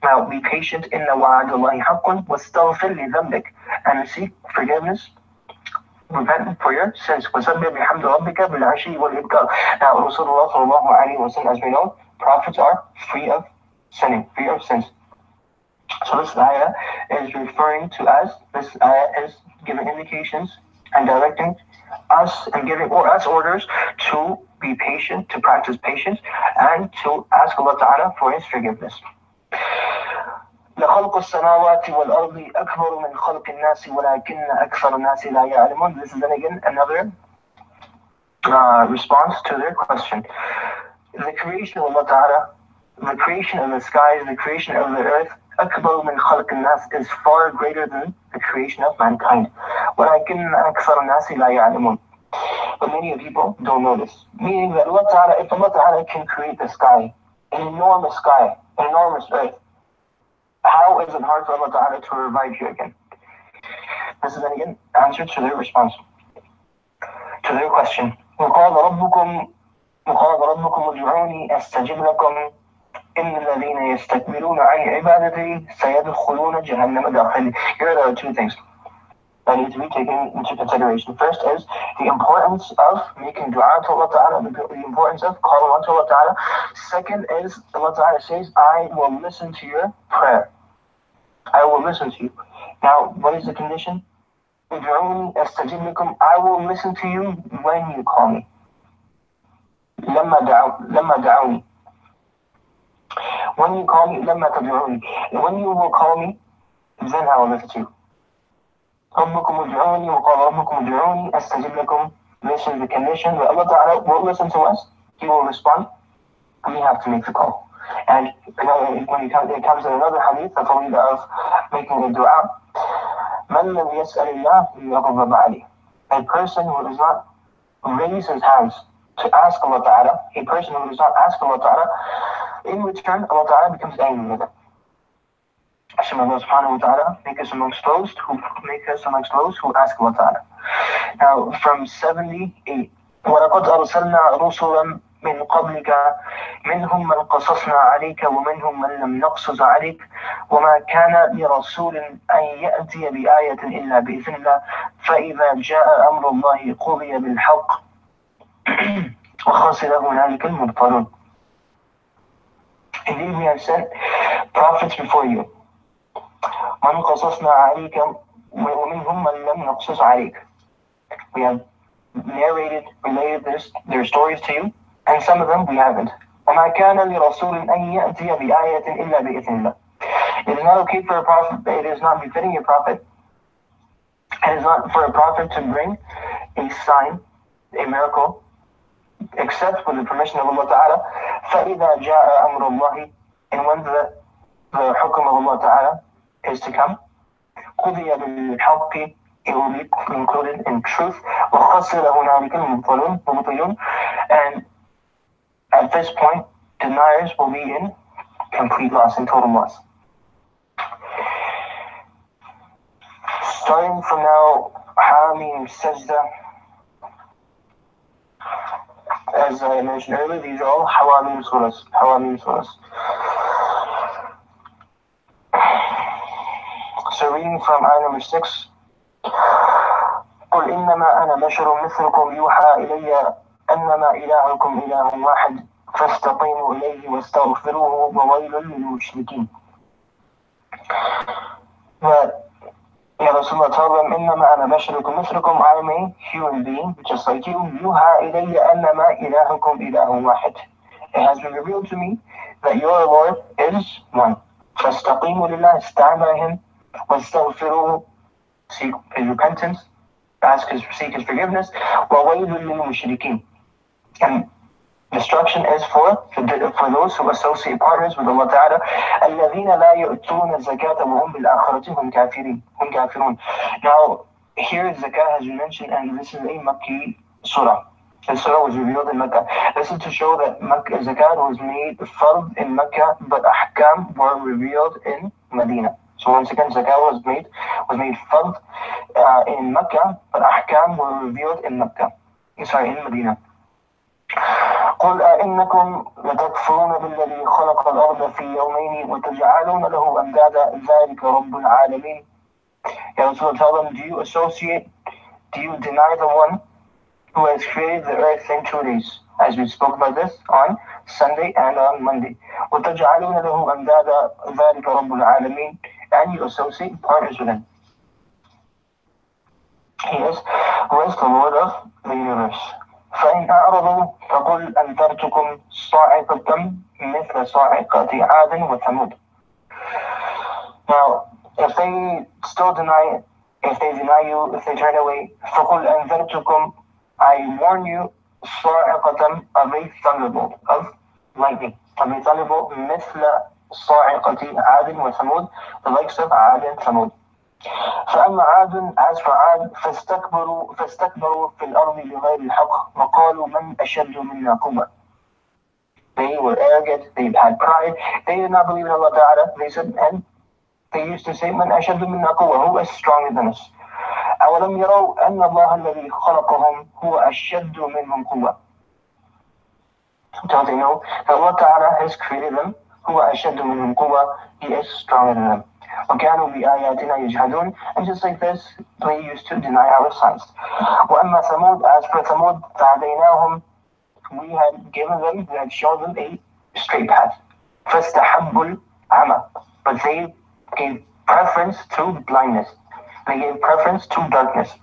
Now be patient, إن وعد الله حق واستغفر لذنبك, and seek forgiveness, repent for your sins. وسبح بحمد ربك بالعشي والإبكار. Now Rasulullah sallallahu alayhi wa sallam, as we know, prophets are free of sinning, free of sins. So this ayah is referring to us, this ayah is giving indications and directing us and giving us orders to be patient, to practice patience, and to ask Allah Ta'ala for His forgiveness. لخلق السماوات والأرض أكبر من خلق الناس ولكن أكثر الناس لا يعلمون. This is then again another response to their question. The creation of Allah Ta'ala, the creation of the skies, the creation of the earth, أكبر من خلق الناس, is far greater than the creation of mankind. ولكن أكثر الناس لا يعلمون. But many people don't know this. Meaning that Allah Ta'ala, if Allah Ta'ala can create the sky, an enormous earth, how is it hard for Allah Ta'ala to revive you again? This is then again answer to their response, to their question. وقال ربكم ادعوني أستجب لكم إن الذين يستكبرون عن عبادتي سيدخلون جهنم داخلين. Here are the 2 things. that need to be taken into consideration. First is the importance of making dua to Allah Ta'ala, the importance of calling on to Allah Ta'ala. Second is Allah Ta'ala says, I will listen to your prayer. I will listen to you. Now, what is the condition? ادعوني أستجب لكم. I will listen to you when you call me. لما دعوني. When you call me, لما تدعوني. When you will call me, then I will listen to you. ربكم ادعوني وقال ربكم ادعوني أستجب لكم. This is the condition that Allah Ta'ala will listen to us. He will respond. We have to make the call. And when it comes in another hadith, the fawid of making a dua, من لم يسأل الله يغضب عليه. A person who does not raise his hands to ask Allah Ta'ala, a person who does not ask Allah Ta'ala, in return, Allah Ta'ala becomes angry with him. Hashem Allah Subhanahu wa Ta'ala make us amongst those who ask Allah Ta'ala. Now, from 78, وَلَقَدْ أَرْسَلْنَا رُسُلًا من قبلك منهم من قصصنا عليك ومنهم من لم نقصص عليك وما كان لرسول أن يأتي بآية إلا بإذن الله فإذا جاء أمر الله قضي بالحق وخسر هنالك المبطلون. Indeed, we have sent prophets before you. من قصصنا عليك ومنهم من لم نقصص عليك. We have related their stories to you, and some of them we haven't. وما كان لرسول أن يأتي بآية إلا بإذن الله. It is not okay for a prophet, it is not befitting a prophet, it is not for a prophet to bring a sign, a miracle, except with the permission of Allah Ta'ala. فَإِذَا جَاءَ أَمْرُ اللَّهِ. And when the hukm of Allah Ta'ala is to come, قُضِيَ بِالْحَقِّ. It will be included in truth. وَخَسِرَ هُنَالِكَ الْمُبْطِلُونَ. And at this point, deniers will be in complete loss and total loss. Starting from now, Hamim Sajda, as I mentioned earlier, these are all Hawamim surahs. So reading from ayah number 6, قل إنما أنا بشر مثلكم يوحى إلي أنما إلهكم إله واحد فاستقيموا إليه واستغفروه وويل للمشركين. But Ya Rasulullah, tell them إنما أنا بشركم مثلكم, I am a human being just like you. يوحى إلي أنما إلهكم إله واحد. It has been revealed to me that your Lord is one. فاستقيموا لله, stand by him. واستغفروه, seek his repentance, seek his forgiveness. وَوَيْلٌ لِلْمُشْرِكِينَ. And destruction is for those who associate partners with Allah Ta'ala. الَّذِينَ لَا يُؤْتُونَ الزَّكَاةَ وَهُمْ بِالْآخِرَةِ هُمْ كَافِرُونَ. Now, here zakah has been mentioned, and this is a Makki surah. The surah was revealed in Mecca. This is to show that zakat was made fard in Mecca, but ahkam were revealed in Medina. So once again, zakat was made fard in Mecca, but ahkam were revealed in Medina. قل أئنكم لتكفرون بالذي خلق الأرض في يومين وتجعلون له أندادا ذلك رب العالمين. Ya Rasulullah, tell them, do you deny the one who has created the earth in 2 days? As we spoke about this on Sunday and on Monday. وتجعلون له أندادا ذلك رب العالمين. And you associate partners with him. He is the Lord of the universe. فإن أعرضوا فقل أنذرتكم صاعقة مثل صاعقة عاد وثمود. Now, if they still deny it, if they deny you, if they turn away, فقل أنذرتكم, I warn you, صاعقة, of a thunderbolt, of lightning, of a thunderbolt, مثل صاعقة عاد وثمود, the likes of عاد and ثمود. فأما عاد, as for عاد, فاستكبروا في الأرض بغير الحق وقالوا من أشد منا قوة. They were arrogant, they had pride, they did not believe in Allah Ta'ala. They said, and they used to say, من أشد منا قوة, who is stronger than us? أولم يروا أن الله الذي خلقهم هو أشد منهم قوة. Don't they know that Allah Ta'ala has created them, هو أشد منهم قوة, he is stronger than them. وكانوا بآياتنا يجحدون. And just like this, they used to deny our signs. وأما ثمود, as for Thamud, فهديناهم, we had given them, we had shown them a straight path. فاستحبوا العمى, but they gave preference to blindness. They gave preference to darkness.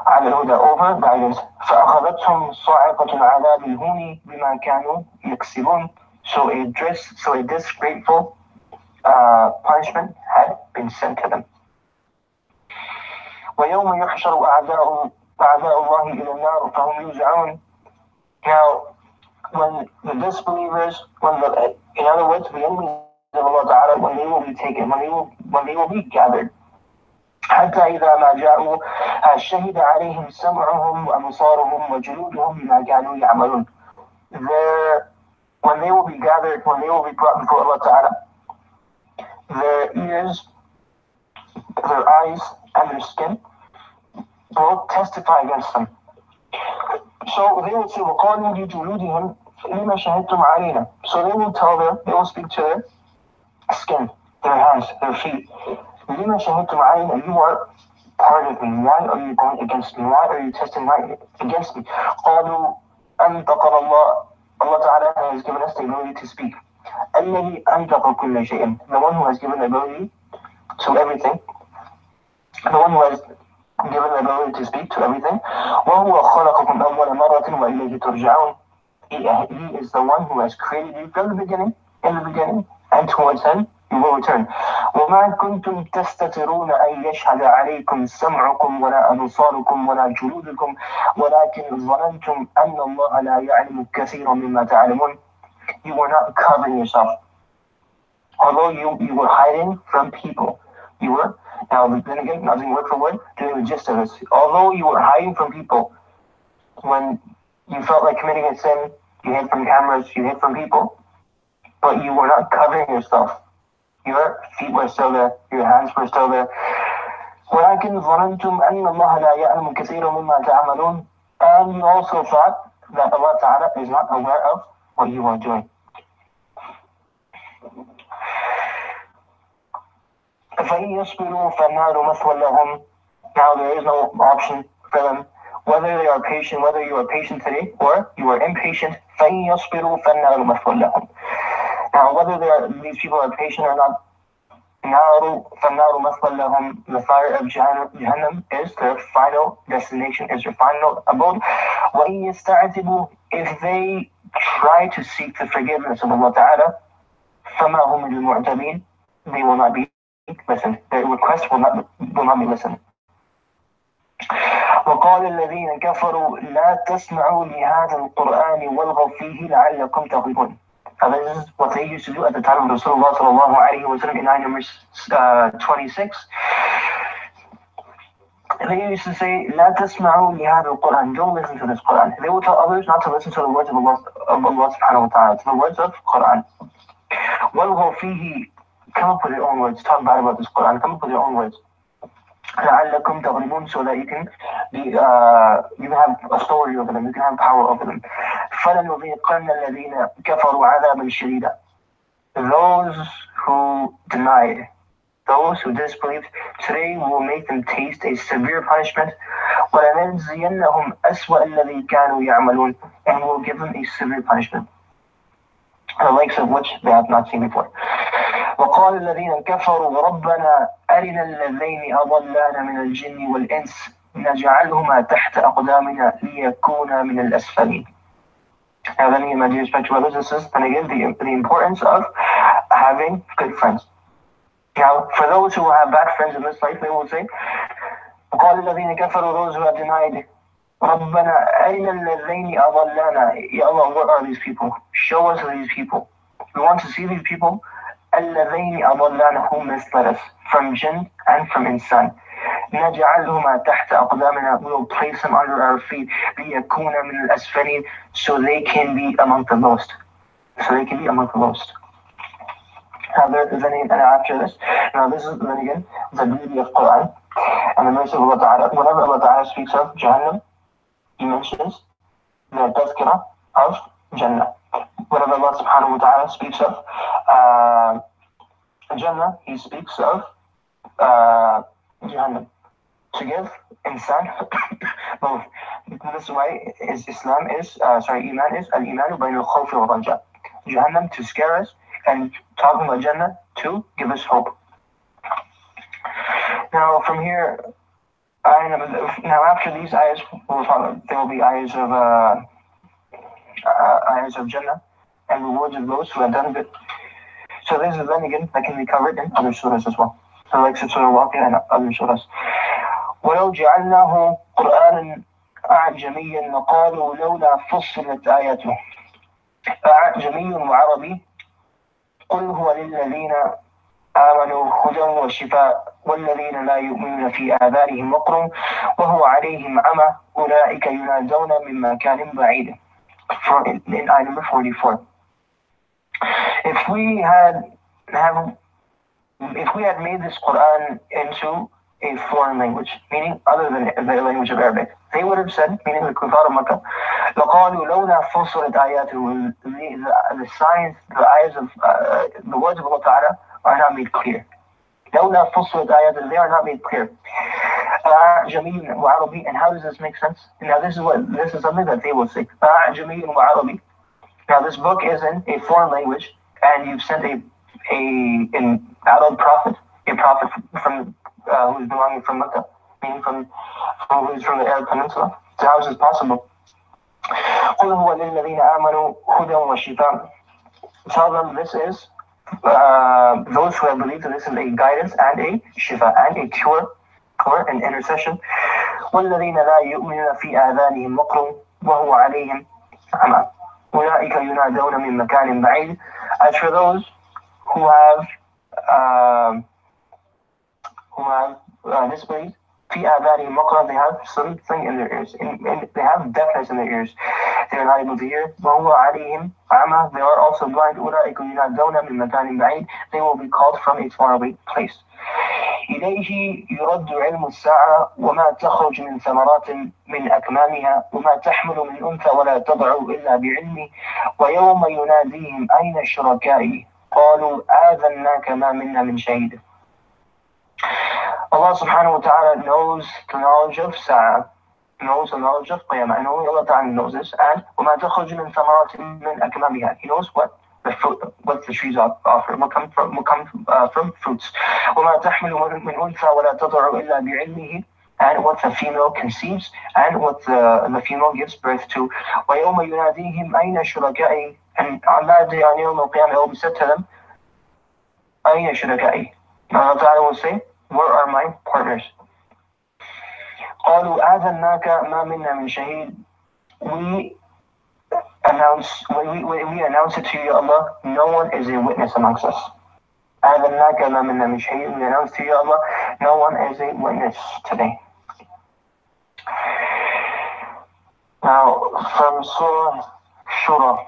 على الهدى, over guidance. فأخذتهم صاعقة العذاب الهون بما كانوا يكسبون. So a disgraceful punishment had been sent to them. ويوم يحشر أعداء الله إلى النار فهم يوزعون. Now, when the disbelievers, in other words, the enemies of Allah Ta'ala, when they will be taken, when they will be gathered, حتى إذا ما جاءوا شهد عليهم سمعهم وأبصارهم وجلودهم بما كانوا يعملون. When they will be gathered, when they will be brought before Allah Ta'ala, their ears, their eyes, and their skin will testify against them. So they will say, وَقَالُوا لِجُلُودِهِمْ لِمَ شَهِدْتُمْ عَلَيْنَا. So they will tell them, they will speak to their skin, their hands, their feet. لِمَ شَهِدْتُمْ عَلَيْنَا. You are part of me. Why are you going against me? Why are you testifying against me? قَالُوا أَنْتَقَرَ اللَّهِ. Allah Ta'ala has given us the ability to speak. الَّذِي أَنْتَقَ كُلَّ شَيْءٍ. The one who has given the ability to everything. The one who has given the ability to speak to everything. وَهُوَ خَلَقَكُمْ أَوَّلَ مَرَّةٍ وَإِلَيْهِ تُرْجَعُونَ. He is the one who has created you from the beginning, and towards him you will return. وَمَا كُنْتُمْ تَسْتَتِرُونَ أَنْ يَشْهَدَ عَلَيْكُمْ سَمْعُكُمْ وَلَا أَبْصَارُكُمْ وَلَا جُلُودُكُمْ وَلَكِنْ ظَنَنْتُمْ أَنَّ اللَّهَ لَا يَعْلَمُ كَثِيرًا مِمَّا تَعْلَمُونَ. You were not covering yourself. Although you were hiding from people. You were, now then again, nothing word for word, doing the gist of this. Although you were hiding from people, when you felt like committing a sin, you hid from cameras, you hid from people, but you were not covering yourself. Your feet were still there, your hands were still there. وَلَكِنْ ظَنَنْتُمْ أَنَّ اللَّهَ لَا يَعْلَمُ كَثِيرًا مِمَّا تَعْمَلُونَ. And you also thought that Allah Ta'ala is not aware of what you are doing. فَإِنْ يَصْبِرُوا فَالنَّارُ مَثْوًى لَهُمْ. Now there is no option for them. Whether they are patient, whether you are patient today or you are impatient, فَإِنْ يَصْبِرُوا فَالنَّارُ مَثْوًى لَهُمْ. Now whether these people are patient or not, فَالنَّارُ مَثْوًى لَهُمْ. The fire of Jahannam is their final destination, is their final abode. وَإِنْ يَسْتَعْتِبُوا. If they try to seek the forgiveness of Allah Ta'ala, فَمَا هُمْ لِلْمُعْتَبِينَ. They will not be listened. Their request will not be listened. وقال الذين كفروا لا تسمعوا لهذا القرآن والغوا فيه لعلكم تغلبون. And this is what they used to do at the time of Rasulullah sallallahu alayhi wa sallam in ayah number 26. They used to say, لا تسمعوا لهذا القرآن. Don't listen to this Quran. They would tell others not to listen to the words of Allah subhanahu wa ta'ala, to the words of Quran. والغوا فيه. Come up with your own words. Talk bad about this Quran. Come up with your own words. لعلكم تغلبون, so that you can have authority over them. You can have power over them. فلنذيقن الذين كفروا عذابا شديدا. Those who denied, those who disbelieved, today we will make them taste a severe punishment. وَلَنَجْزِيَنَّهُمْ أَسْوَأَ الَّذِي كَانُوا يَعْمَلُونَ. And we will give them a severe punishment, the likes of which they have not seen before. وقال الذين كفروا ربنا أرنا الذين أضلانا من الجن والإنس نجعلهما تحت أقدامنا ليكونا من الأسفلين. Now then again, my dear respected brothers and sisters, and again the importance of having good friends. Now for those who have bad friends in this life, they will say وقال الذين كفروا, those who have denied, ربنا أرنا الذين أضلانا. Ya Allah, what are these people? Show us these people. We want to see these people. الذين أضلانا, who misled us from jinn and from insan. نجعلهما تحت أقدامنا. We will place them under our feet. ليكونا من الأسفلين, so they can be among the lowest. Now there is any, and after this, now this is then again the beauty of Quran and the mercy of Allah Ta'ala. Whenever Allah Ta'ala speaks of Jahannam, He mentions the tazkirah of Jannah. Whenever Allah Subhanahu wa Ta'ala speaks of Jannah, he speaks of Jahannam. To give insan both. This is why Islam is, Iman is al-Imanu bayna al-khawfi wa raja. Jahannam to scare us, and talking about Jannah to give us hope. Now from here, now after these ayahs, there will be ayahs of Jannah and rewards of those who have done good. So this is then again that can be covered in other surahs as well. So like Surah Al-Waqi'ah and other surahs. ولو جعلناه قرآنا أعجميا لقالوا لولا فصلت آياته أعجمي وعربي قل هو للذين آمنوا هدى وشفاء والذين لا يؤمنون في آذانهم وقر وهو عليهم عمى أولئك ينادون من مكان بعيد. In ayah number 44. If we had made this Quran into a foreign language, meaning other than the language of Arabic, they would have said, meaning the Kuffar of Makkah, لَقَالُوا لَوْلَا فُصِّلَتْ آيَاتُهُ, the signs, the eyes of the words of Allah Ta'ala are not made clear. لَوْلَا فُصِّلَتْ آيَاتُهُ, they are not made clear. أَعْجَمِيٌّ وَعَرَبِيٌّ, and how does this make sense? Now this is something that they will say. أَعْجَمِيٌّ وَعَرَبِيٌّ. Now this book is in a foreign language, and you've sent an Arab prophet, a prophet from who's belonging from Mecca, meaning who's from the Arab Peninsula. So how is this possible? قُلْ هُوَ لِلَّذِينَ آمَنُوا هُدًى وَشِفَاء. Tell them this is, those who have believed that this is a guidance and a shifa, and a cure, or an intercession. وَالَّذِينَ لَا يُؤْمِنُونَ فِي آذَانِهِمْ وَقْرٌ وَهُوَ عَلَيْهِمْ عَمَى أُولَٰئِكَ يُنَادَوْنَ مِن مَكَانٍ بَعِيدٍ. As for those who have disbelieved, في آذانهم وقر, they have something in their ears, they have deafness in their ears, they are not able to hear. وهو عليهم عمى, they are also blind. أولئك ينادون من مكان بعيد, they will be called from a faraway place. إليه يرد علم الساعة وما تخرج من ثمرات من أكمامها وما تحمل من أنثى ولا تضع إلا بعلمه ويوم يناديهم أين شركائي قالوا آذناك ما منا من شهيد. Allah subhanahu wa ta'ala knows the knowledge of Sa'ah, knows the knowledge of Qiyamah, and only Allah ta'ala knows this. And وَمَا تَخْرُجُ مِنْ ثَمَرَاتٍ مِنْ أَكْمَامِهَا, he knows what the trees offer, will come from fruits. وَمَا تَحْمِلُ مِنْ أُنْثَى وَلَا تَضَعُ إِلَّا بِعِلْمِهِ, and what the female conceives, and what the female gives birth to. وَيَوْمَ يُنَادِيهِمْ أَيْنَ شُرَكَائِي, and on that day, on Yawm al-Qiyamah, it will be said to them, أَيْنَ شُرَكَائِي. Allah ta'ala will say, where are my partners? قالوا آذناك ما منا من شهيد. We announce it to you, Allah, no one is a witness amongst us. آذناك ما منا من شهيد. We announce to you, Allah, no one is a witness today. Now, from Surah Shura.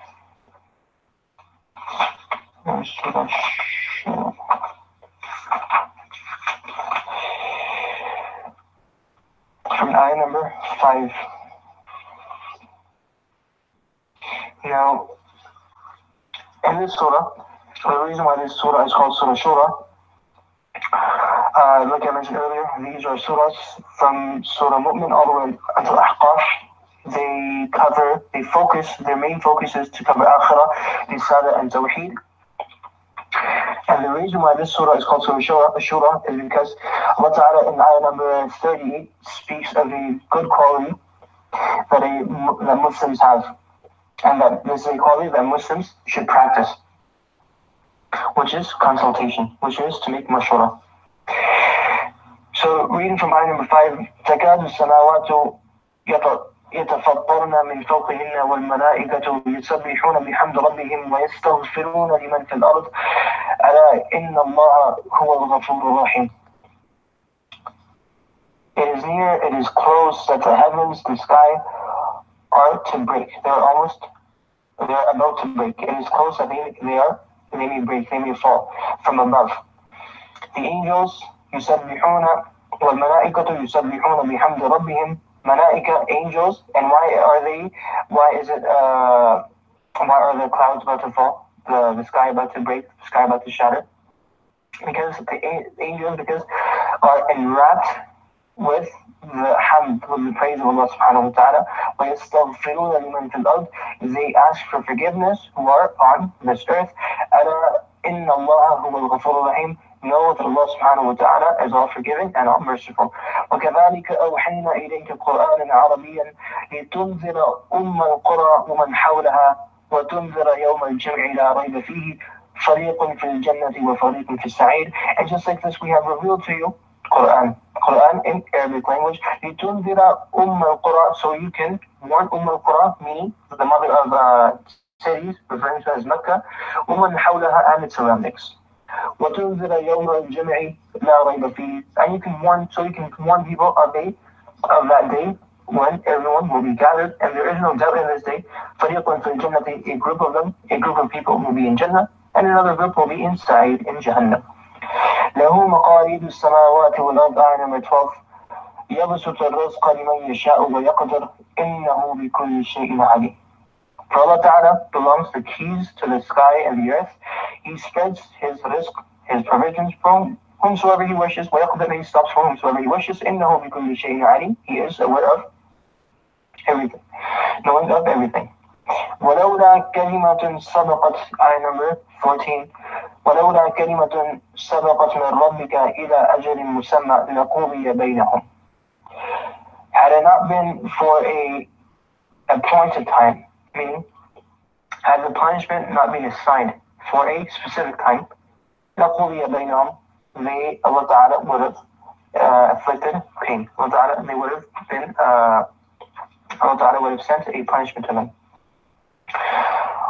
From ayah number 5. Now, in this surah, the reason why this surah is called Surah Shura, like I mentioned earlier, these are surahs from Surah Mu'min all the way until Ahqaf. Their main focus is to cover Akhirah, Risala, and Tawheed. And the reason why this surah is called Surah Shura is because Allah Ta'ala in ayah number 38 speaks of a good quality that Muslims have. And that this is a quality that Muslims should practice, which is consultation, which is to make mashura. So reading from ayah number 5, تَكَادُ السَّمَاوَاتُ يتفطرن من فوقهن والملائكة يسبحون بحمد ربهم ويستغفرون لمن في الأرض ألا إن الله هو الغفور الرحيم. It is near, it is close that the heavens, the sky are to break. They are about to break. It is close that they may break, they may fall from above. The angels يسبحون والملائكة يسبحون بحمد ربهم. Malaika, angels, and why are the clouds about to fall? The sky about to break, the sky about to shatter? because the angels are enwrapped with the hamd, with the praise of Allah subhanahu wa ta'ala. وَيَسْتَغْفِرُونَ لِمَنْ فِي الْأَرْضِ, they ask for forgiveness who are on this earth. أَلَا إِنَّ اللَّهَ هُوَ الْغَفُورُ الرَّحِيمُ, know that Allah subhanahu wa ta'ala is all forgiving and all merciful. وَكَذَلِكَ أَوْحَيْنَا إِلَيْكَ قُرْآنًا عَرَبِيًّا لِتُنذِرَ أُمَّ الْقُرَى وَمَنْ حَوْلَهَا وَتُنذِرَ يَوْمَ الْجَمْعِ لَا رَيْبَ فِيهِ فَرِيقٌ فِي الْجَنَّةِ وَفَرِيقٌ فِي السَّعِيرِ. And just like this, we have revealed to you Quran in Arabic language. لِتُنذِرَ أُمَّ الْقُرَى, so you can warn al-Qura, meaning the mother of cities, referring to as Mecca, وَمَنْ حَوْلَهَا, and its surroundings. وَتُنذِرَ يَوْمَ الْجَمْعِ لَا رَيْبَ فِيهِ, and you can warn people of that day when everyone will be gathered and there is no doubt in this day. فَرِيقٌ فِي الْجَنَّةِ, a group of people will be in Jannah, and another group will be inside in Jahannam. لَهُ مَقَالِيدُ السَّمَاوَاتِ وَالْأَرْضِ, ayah number 12. يَبْسُطُ الرِّزْقَ لِمَنْ يَشَاءُ وَيَقْدِرُ إِنَّهُ بِكُلِّ شَيْءٍ عَلِيمٌ. For Allah Ta'ala belongs the keys to the sky and the earth. He spreads his rizq, his provisions from whomsoever he wishes, وَيَقْدِرُ, he stops for whomsoever he wishes. إِنَّهُ بِكُلِّ شَيْءٍ عَلِيمٌ, he is aware of everything, knowing of everything. وَلَوْلَا كَلِمَةٌ سَبَقَتْ, ayah number 14. وَلَوْلَا كَلِمَةٌ سَبَقَتْ مِنْ رَبِّكَ إِلَى أَجَلٍ مُسَمًّى لَقُضِيَ بَيْنَهُمْ. Had it not been for a appointed time, meaning had the punishment not been assigned for a specific time, لَقُضِيَ بَيْنَهُمْ, Allah Ta'ala would have afflicted pain. Allah Ta'ala would have sent a punishment to them.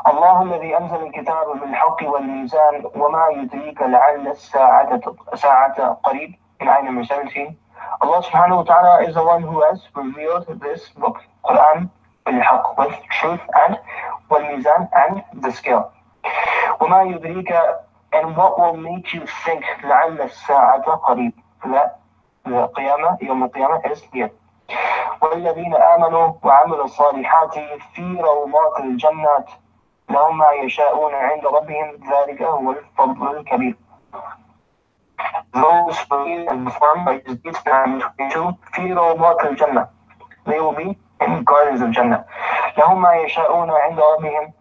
الله الذي أنزل الكتاب بالحق والميزان وما يدريك لعل الساعة قريب, in ayah number 17. Allah subhanahu wa ta'ala is the one who has revealed this book, Quran, بالحق, with truth, and والميزان, and the scale. وما يدريك, and what will make you think لعل الساعة قريب, that the Qiyamah, يوم القيامة, is here. والذين آمنوا وعملوا الصالحات في روضات الجنات لهم ما يشاءون عند ربهم ذلك هو الفضل الكبير. Those who believe and perform righteous deeds في روضات الجنة, they will be in gardens of Jannah. لهم ما يشاءون عند ربهم,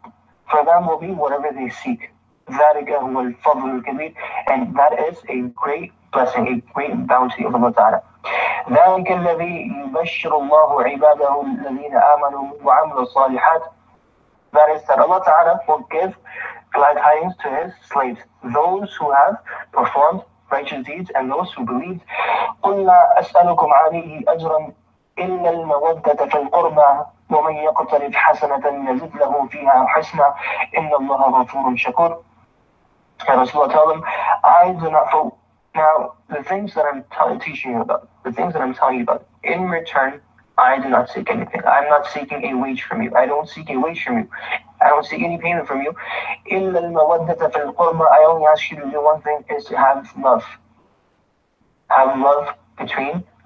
for them will be whatever they seek. ذلك هو الفضل الكبير, and that is a great blessing, a great bounty of Allah Ta'ala. ذلك الذي يبشر الله عباده الذين آمنوا وعملوا الصالحات, that is that Allah Ta'ala will give glad tidings to his slaves, those who have performed righteous deeds and those who believed. قُلْ لَا أَسْأَلُكُمْ عَلَيْهِ أَجْرًا إِلَّا الْمَوَدَّةَ فِي الْقُرْبَى وَمَنْ يَقْتَرِفْ حَسَنَةً يَزِدْ لَهُ فِيهَا حُسْنًا إِنَّ اللَّهَ غَفُورٌ شَكُورٌ. And Rasulullah tell them, I do not for now the things that I'm teaching you about, the things that I'm telling you about, in return I do not seek anything. I'm not seeking a wage from you. I don't seek a wage from you. I don't seek any payment from you. إِلَّا الْمَوَدَّةَ فِي الْقُرْبَى, I only ask you to do one thing, is to have love. Have love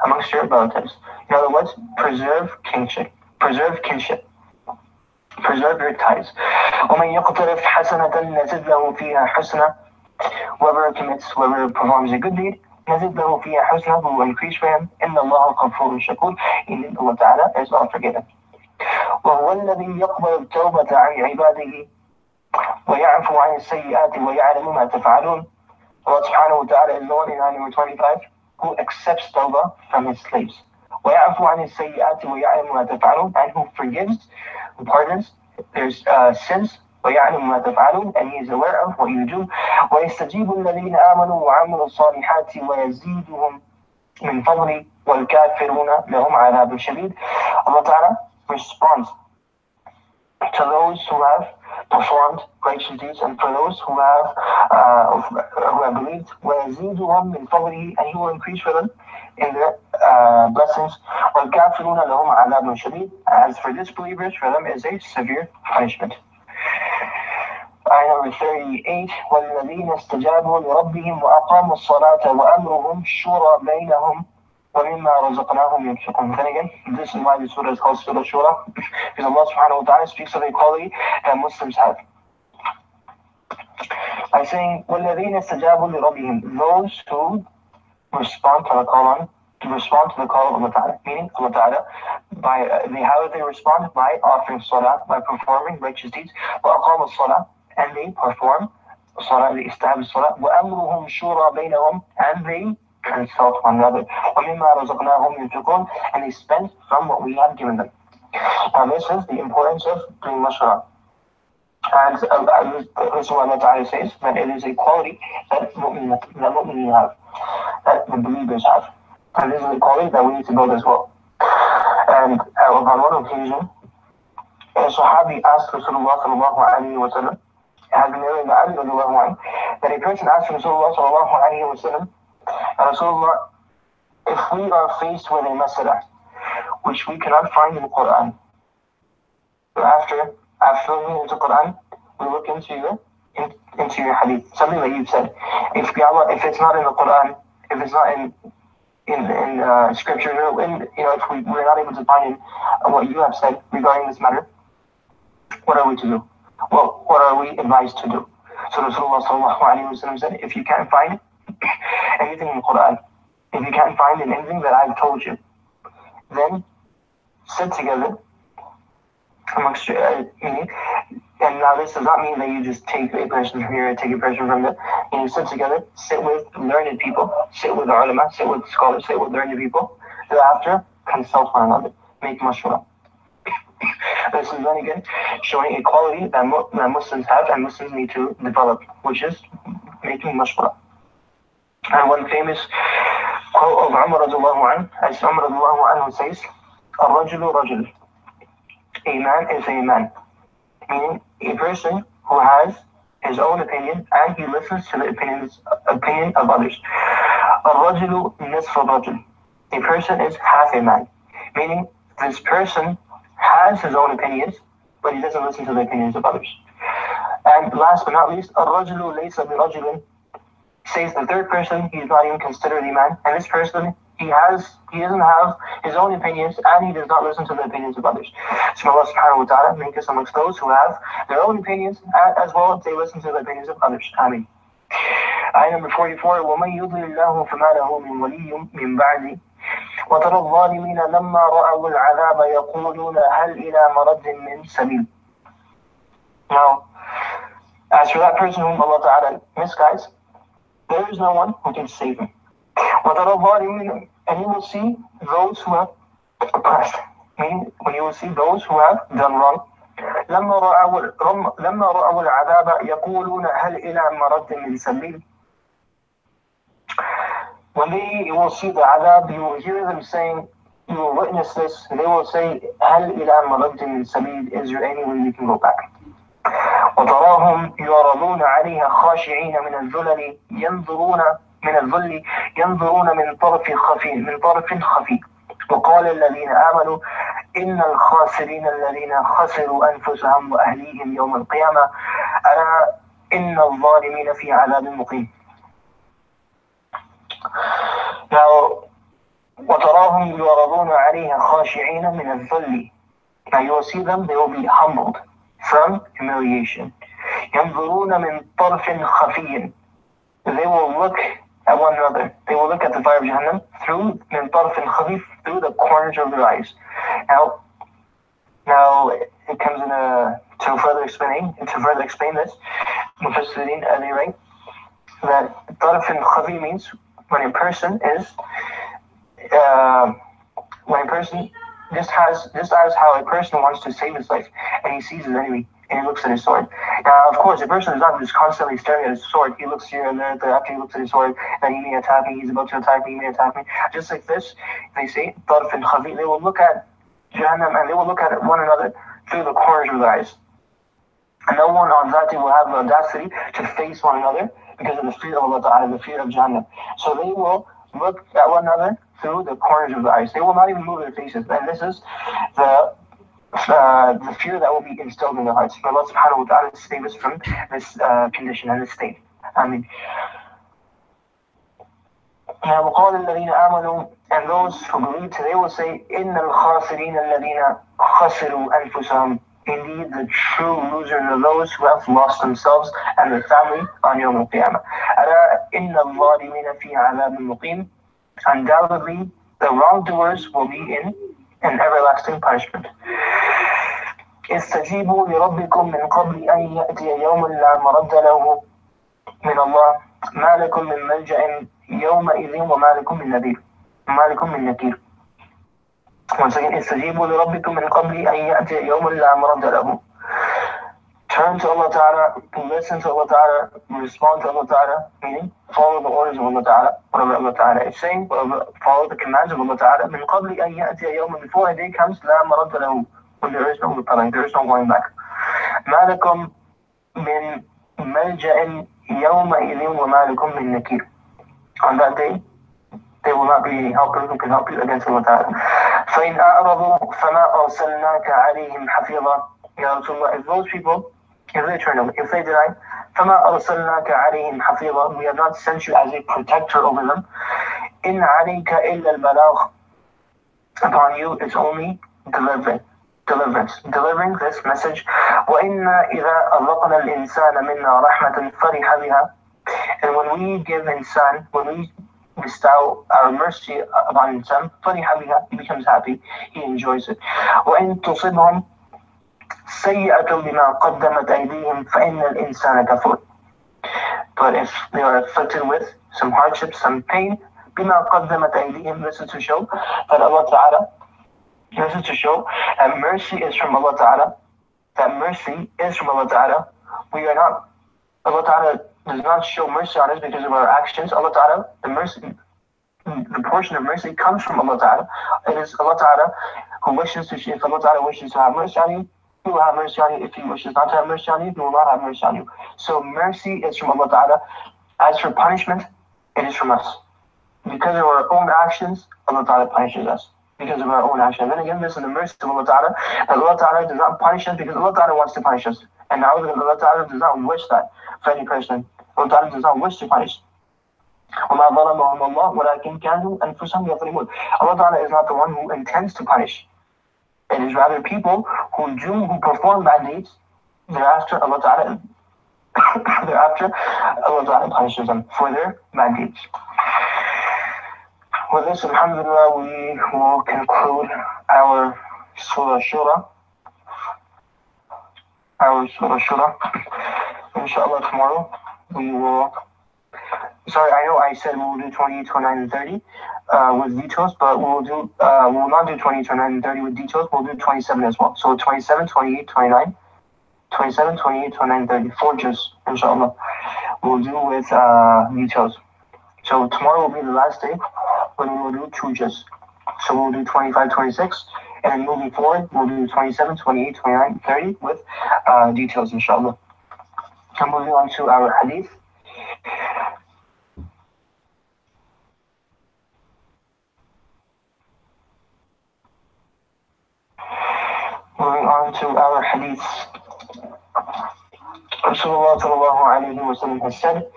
amongst your relatives. In other words, preserve kinship. Preserve your ties. وَمَنْ يَقْتَرِفْ حَسَنَةً نَزِدْ لَهُ فِيهَا حُسْنًا, whoever performs a good deed, نزد له فيها حسنًا, who will increase for him. إن الله غفور شكور, indeed Allah Ta'ala is all forgiven. وهو الذي يقبل التوبة عن عباده ويعفو عن السيئات ويعلم ما تفعلون. Allah Subhanahu wa Ta'ala is the one in ayah number 25 who accepts tawbah from his slaves. ويعفو عن السيئات ويعلم ما تفعلون, and who forgives, who pardons their sins. ويعلم ما تفعلون, and he is aware of what you do. ويستجيب الذين آمنوا وعملوا الصالحات ويزيدهم من فضله والكافرون لهم عذاب شديد. Allah Ta'ala responds to those who have performed righteous deeds and for those who have believed. ويزيدهم من فضله, and he will increase for them in their blessings. والكافرون لهم عذاب شديد, as for disbelievers, for them is a severe punishment. Ayah number 38. وَالَّذِينَ اسْتَجَابُوا لِرَبِّهِمْ وَأَقَامُوا الصَّلَاةَ وَأَمْرُهُمْ شُورَى بَيْنَهُمْ وَمِمَّا رَزَقْنَاهُمْ يُنْفِقُونَ. Then again, this is why this surah is called Surah Shura, because Allah Subhanahu wa Ta'ala speaks of a quality that Muslims have. by saying, وَالَّذِينَ اسْتَجَابُوا لِرَبِّهِمْ, those who respond to the call of Allah Ta'ala, meaning Allah Ta'ala, how do they respond? By offering salah, by performing righteous deeds, وَأَقَامُوا الصَّلَاةِ, and they perform salah, they establish salah, وَأَمْرُهُمْ شُورَى بَيْنَهُم, and they consult one another, وَمِمَّا رَزَقْنَاهُمْ يُنْفِقُونَ, and they spend from what we have given them. Now this is the importance of doing mashra. And this is what Allah Ta'ala says, that it is a quality that mu'min have, that the believers have. And this is a quality that we need to build as well. And on one occasion, a Sahabi asked Rasulullah sallallahu alayhi wa sallam, has been narrated by Ali radiallahu anhu, that a person asked Rasulullah sallallahu alayhi wa sallam, Rasulullah, if we are faced with a mas'ala which we cannot find in the Quran, after looking into the Quran, we look into your hadith, something that you've said. If it's not in the Quran, if it's not in scripture, if we're not able to find what you have said regarding this matter, what are we to do? Well, what are we advised to do? So Rasulullah sallallahu alayhi wa sallam said, if you can't find anything in the Quran, if you can't find anything that I've told you, then sit together amongst you, and now this does not mean that you just take a person from here and take a person from there. You sit together, sit with learned people, sit with ulama, sit with scholars, sit with learned people. Thereafter, consult one another, make mashwara. This is then again showing a quality that Muslims have and Muslims need to develop, which is making mashwara. And one famous quote of Umar radiallahu anhu, as Umar radiallahu anhu says, "Ar-rajulu rajul." A man is a man, meaning a person who has his own opinion and he listens to the opinion of others. Ar-rajulu nisfu rajul. A person is half a man, meaning this person has his own opinions, but he doesn't listen to the opinions of others. And last but not least, ar-rajulu laysa bi rajulin, says the third person, he's not even considered a man, and this person, he doesn't have his own opinions and he does not listen to the opinions of others. So Allah subhanahu wa ta'ala make us amongst those who have their own opinions as well as they listen to the opinions of others. Ameen. Ayah number 44, وَمَنْ يُضْلِلِ اللَّهُ فَمَا لَهُ مِنْ وَلِيٍّ مِنْ بَعْدِهِ وَتَرَى الظَّالِمِينَ لَمَّا رَأَوُا الْعَذَابَ يَقُولُونَ هَلْ إِلَى مَرَدٍ مِنْ سَبِيلٍ. Now, as for that person whom Allah ta'ala misguides, there is no one who can save him. And you will see those who have oppressed, meaning when you will see those who have done wrong. لما رأوا العذاب يقولون هل إلى مرد من سبيل. When they will see the adab, you will hear them saying, you will witness this, they will say, هل إلى مرد من سبيل, is there any way we can go back? وتراهم يعرضون عليها خاشعين من الذل ينظرون من طرف خفي وقال الذين آمنوا إن الخاسرين الذين خسروا أنفسهم وأهليهم يوم القيامة ألا إن الظالمين في عذاب مقيم. Now, وتراهم يعرضون عليها خاشعين من الذل. Now you will see them, they will be humbled from humiliation. ينظرون من طرف خفي. They will look at one another. They will look at the fire of Jahannam through من طرف خفي, through the corners of their eyes. Now it comes to further explain this. Mufassirin, they write that طرف خفي means when a person just as how a person wants to save his life and he sees his enemy and he looks at his sword. Now, of course, a person is not just constantly staring at his sword. He looks here and there, after he looks at his sword, that he may attack me, he's about to attack me, he may attack me. Just like this, they say, طرف خفي, they will look at Jahannam and they will look at one another through the corners of their eyes. And no one on that day will have the audacity to face one another because of the fear of Allah Ta'ala, the fear of Jahannam. So they will look at one another through the corners of the eyes. They will not even move their faces. And this is the fear that will be instilled in their hearts. May Allah subhanahu wa ta'ala save us from this condition and this state. Ameen. Now, وَقَالَ الَّذِينَ آمَنُوا, and those who believe, they will say, إِنَّ الْخَاسِرِينَ الَّذِينَ خَسِرُوا أَنفُسَهُمْ Indeed, the true losers are those who have lost themselves and their family on Yawm al-Qiyamah. أَلَا إِنَّ الظَّالِمِينَ فِي عَذَابٍ مُقِيمٍ. Undoubtedly, the wrongdoers will be in an everlasting punishment. استجيبوا لربكم من قبل أن يأتي يوم لا مرد له من الله ما لكم من ملجأ يومئذ وما لكم من نذير ما لكم من نكير. Once again, استجيبوا لربكم من قبل أن يأتي يوم لا مرد له. Turn to Allah Ta'ala, listen to Allah Ta'ala, respond to Allah Ta'ala, meaning follow the orders of Allah Ta'ala, whatever Allah Ta'ala is saying, follow the commands of Allah Ta'ala. من قبل أن يأتي يوم, before a day comes, لا مرد له, when there is no repelling, there is no going back. ما لكم من ملجأ يومئذ وما لكم من نكير. On that day, there will not be any helper who can help you against Allah Ta'ala. فإن أعرضوا فما أرسلناك عليهم حفيظا. Ya Rasulullah, if those people, if they turn away, if they deny, فما أرسلناك عليهم حفيظا, we have not sent you as a protector over them. إن عليك إلا البلاغ. Upon you is only delivering this message. وإنا إذا أذقنا الإنسان منا رحمة فرح بها. And when we give insan, when we bestow our mercy upon insan, فرح بها, he becomes happy, he enjoys it. وإن تصبهم سيئة بما قدمت أيديهم فإن الإنسان كفور. But if they are afflicted with some hardship, some pain, بما قدمت أيديهم, this is to show that Allah Ta'ala, this is to show that mercy is from Allah Ta'ala, that mercy is from Allah Ta'ala. We are not, Allah Ta'ala does not show mercy on us because of our actions. Allah Ta'ala, the mercy, the portion of mercy comes from Allah Ta'ala. It is Allah Ta'ala who wishes to, if Allah Ta'ala wishes to have mercy on you, He will have mercy on you. If He wishes not to have mercy on you, He will not have mercy on you. So mercy is from Allah Ta'ala. As for punishment, it is from us. Because of our own actions, Allah Ta'ala punishes us. Because of our own actions. And again, this is the mercy of Allah Ta'ala. That Allah Ta'ala does not punish us because Allah Ta'ala wants to punish us. And now Allah Ta'ala does not wish that for any person. Allah Ta'ala does not wish to punish. وَمَا ظَلَمَهُمُ اللَّهُ وَلَكِنْ كَانُوا أَنفُسَهُمْ يَظْلِمُونَ. Allah Ta'ala is not the one who intends to punish. It is rather people who perform bad deeds. Thereafter, Allah Ta'ala punishes them for their bad deeds. With this, alhamdulillah, we will conclude our Surah Shura. Inshallah, tomorrow we will. Sorry, I know I said we will do 20, 29, and 30 with details, but we will not do 20, 29, and 30 with details. We'll do 27 as well. So 27, 28, 29, 27, 28, 29, 30. 4 juz, inshallah. We'll do with details. So tomorrow will be the last day when we will do 2 juz. So we'll do 25, 26, and then moving forward, we'll do 27, 28, 29, 30 with details, inshallah. So moving on to our hadith. Moving on to our hadith. Rasulullah sallallahu alayhi wa sallam has said,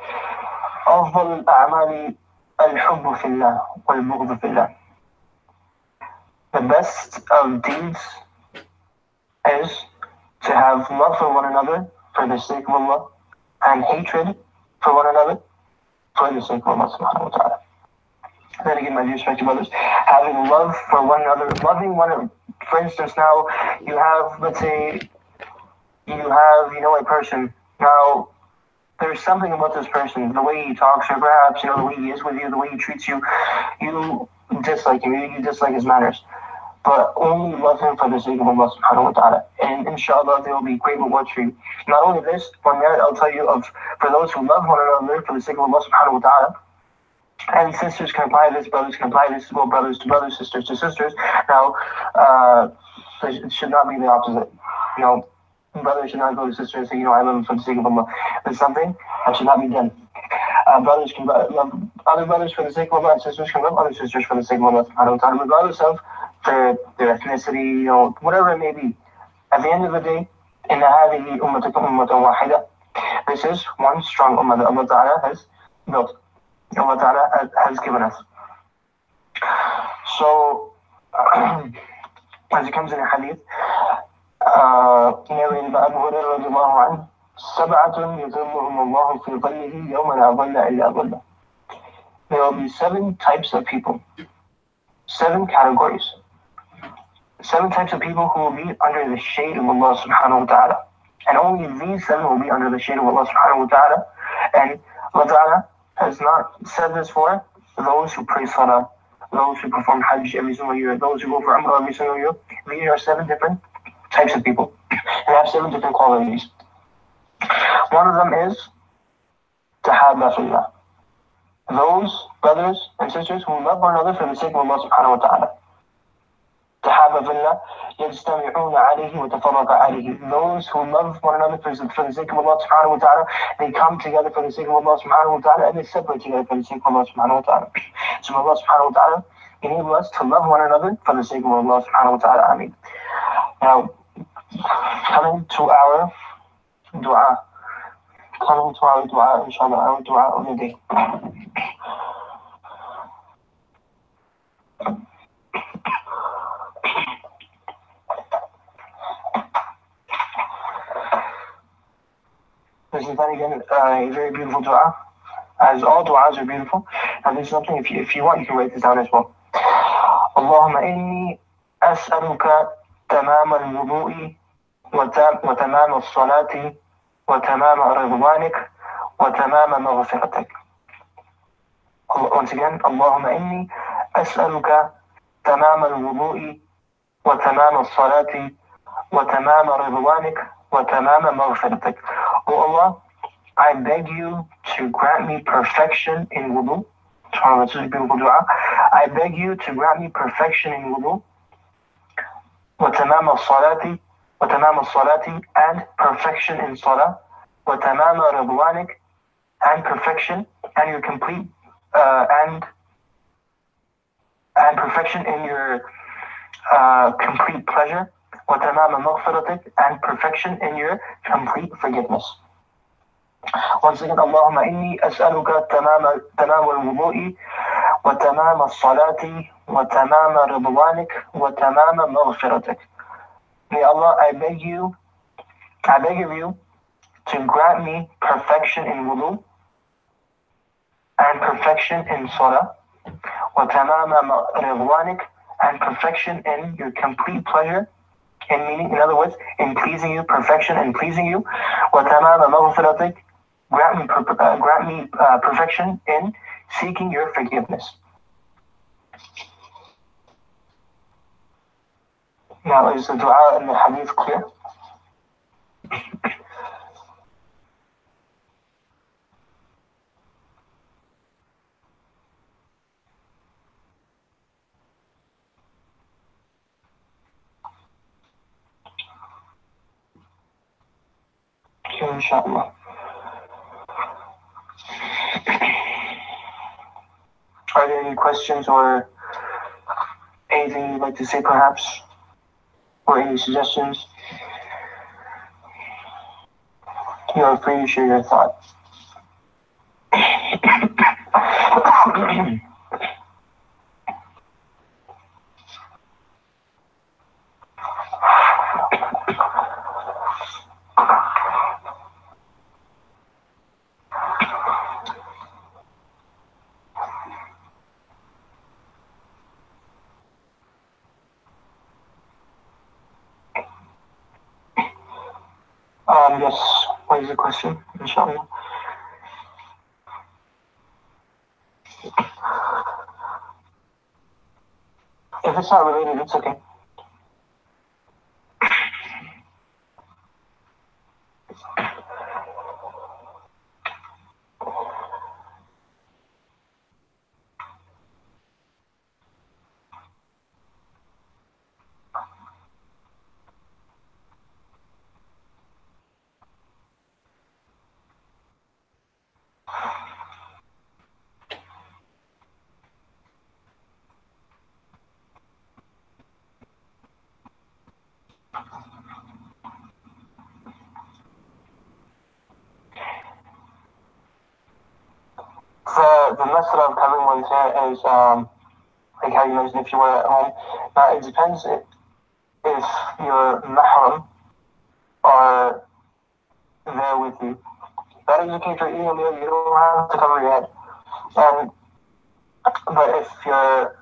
أفضل الأعمال الحب في الله والبغض في الله. The best of deeds is to have love for one another for the sake of Allah and hatred for one another for the sake of Allah subhanahu wa ta'ala. Then again, my dear respected brothers, having love for one another, loving one another. For instance, now you have, let's say, you know a person. Now, there's something about this person, the way he talks, or perhaps, the way he is with you, the way he treats you, you dislike him, you dislike his manners. But only love him for the sake of Allah subhanahu wa ta'ala. And inshallah, there will be great rewards for you. Not only this, one merit I'll tell you of, for those who love one another for the sake of Allah subhanahu wa ta'ala, and sisters can apply this, brothers can apply this, well, brothers to brothers, sisters to sisters. Now, it should not be the opposite. Brothers should not go to sisters and say, I love him for the sake of Allah. There's something that should not be done. Brothers can love other brothers for the sake of Allah, and sisters can love other sisters for the sake of Allah subhanahu wa ta'ala, regardless of their ethnicity, whatever it may be. At the end of the day, إِنَّ هَذِهِ أُمَّتُكُمْ أُمَّةً وَاحِدَةً. This is one strong ummah that Allah Ta'ala has built. Allah Ta'ala has given us. So, as it comes in a hadith, narrated by Abu Hurairah radiallahu anhu, سَبْعَةٌ يُظِلُّهُمُ اللَّهُ فِي ظِلِّهِ يَوْمَ لَا ظِلَّ إِلَّا ظِلَّهُ. There will be 7 types of people, 7 categories, 7 types of people who will be under the shade of Allah subhanahu wa ta'ala. And only these 7 will be under the shade of Allah subhanahu wa ta'ala. And Allah ta'ala has not said this for those who pray salah, those who perform hajj every single year, those who go for umrah every single year. These are 7 different types of people. And they have 7 different qualities. One of them is tahabba fillah. Those brothers and sisters who love one another for the sake of Allah subhanahu wa ta'ala. تحابا في الله يجتمعون عليه وتفرق عليه. Those who love one another for the sake of Allah subhanahu wa ta'ala, they come together for the sake of Allah subhanahu wa ta'ala, and they separate together for the sake of Allah subhanahu wa ta'ala. So Allah subhanahu wa ta'ala enable us to love one another for the sake of Allah subhanahu wa ta'ala. Ameen. Now, coming to our dua. Inshallah, our dua of the day. This is then again a very beautiful dua, as all du'as are beautiful. And there's something, if you want, you can write this down as well. Allahumma inni as'aluka tamam al-wudu'i wa tamam al-salati wa tamam ridwanik wa tamam maghfiratik. Once again, Allahumma inni as'aluka tamam al-wudu'i wa tamam al-salati wa tamam ridwanik wa tamam maghfiratik. O Allah, I beg you to grant me perfection in wudu. This is a beautiful dua. I beg you to grant me perfection in wudu. وَتَمَامَ الصَّلَاةِ and perfection in salah. وَتَمَامَ رِضْوَانِكَ and perfection and your complete and perfection in your complete pleasure. وَتَمَامَ مَغْفِرَتِكَ and perfection in your complete forgiveness. Once again, Allahumma inni as'aluka tamam al-wudu'i wa tamam al-salati wa tamam ridwanik wa tamam maghfiratik. May Allah, I beg of you to grant me perfection in wudu and perfection in salah, wa tamam ridwanik and perfection in your complete pleasure. In other words, in pleasing you, perfection in pleasing you. وَتَمَامَ مَغْفِرَتِكَ grant me perfection in seeking your forgiveness. Now, is the dua and the hadith clear? Inshallah. Are there any questions or anything you'd like to say perhaps? Or any suggestions? You are free to share your thoughts. Yes, what is the question? Inshallah. If it's not related, it's okay. The method of covering one's hair is like how you mentioned if you were at home. Now it depends if your mahram are there with you. That is the case for eating a meal, you don't have to cover your head. But if you're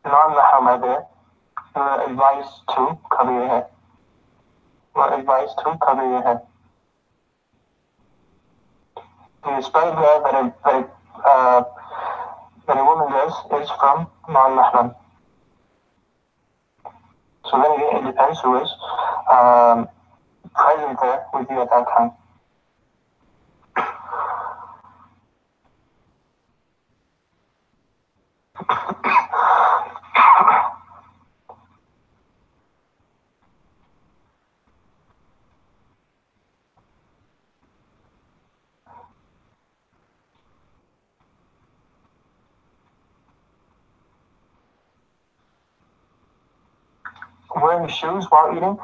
non-mahram are there, you're advised to cover your head. You're advised to cover your head. The spread there that a woman does is from non-mahram. So then again, it depends who is present there with you at that time. Wearing shoes while eating,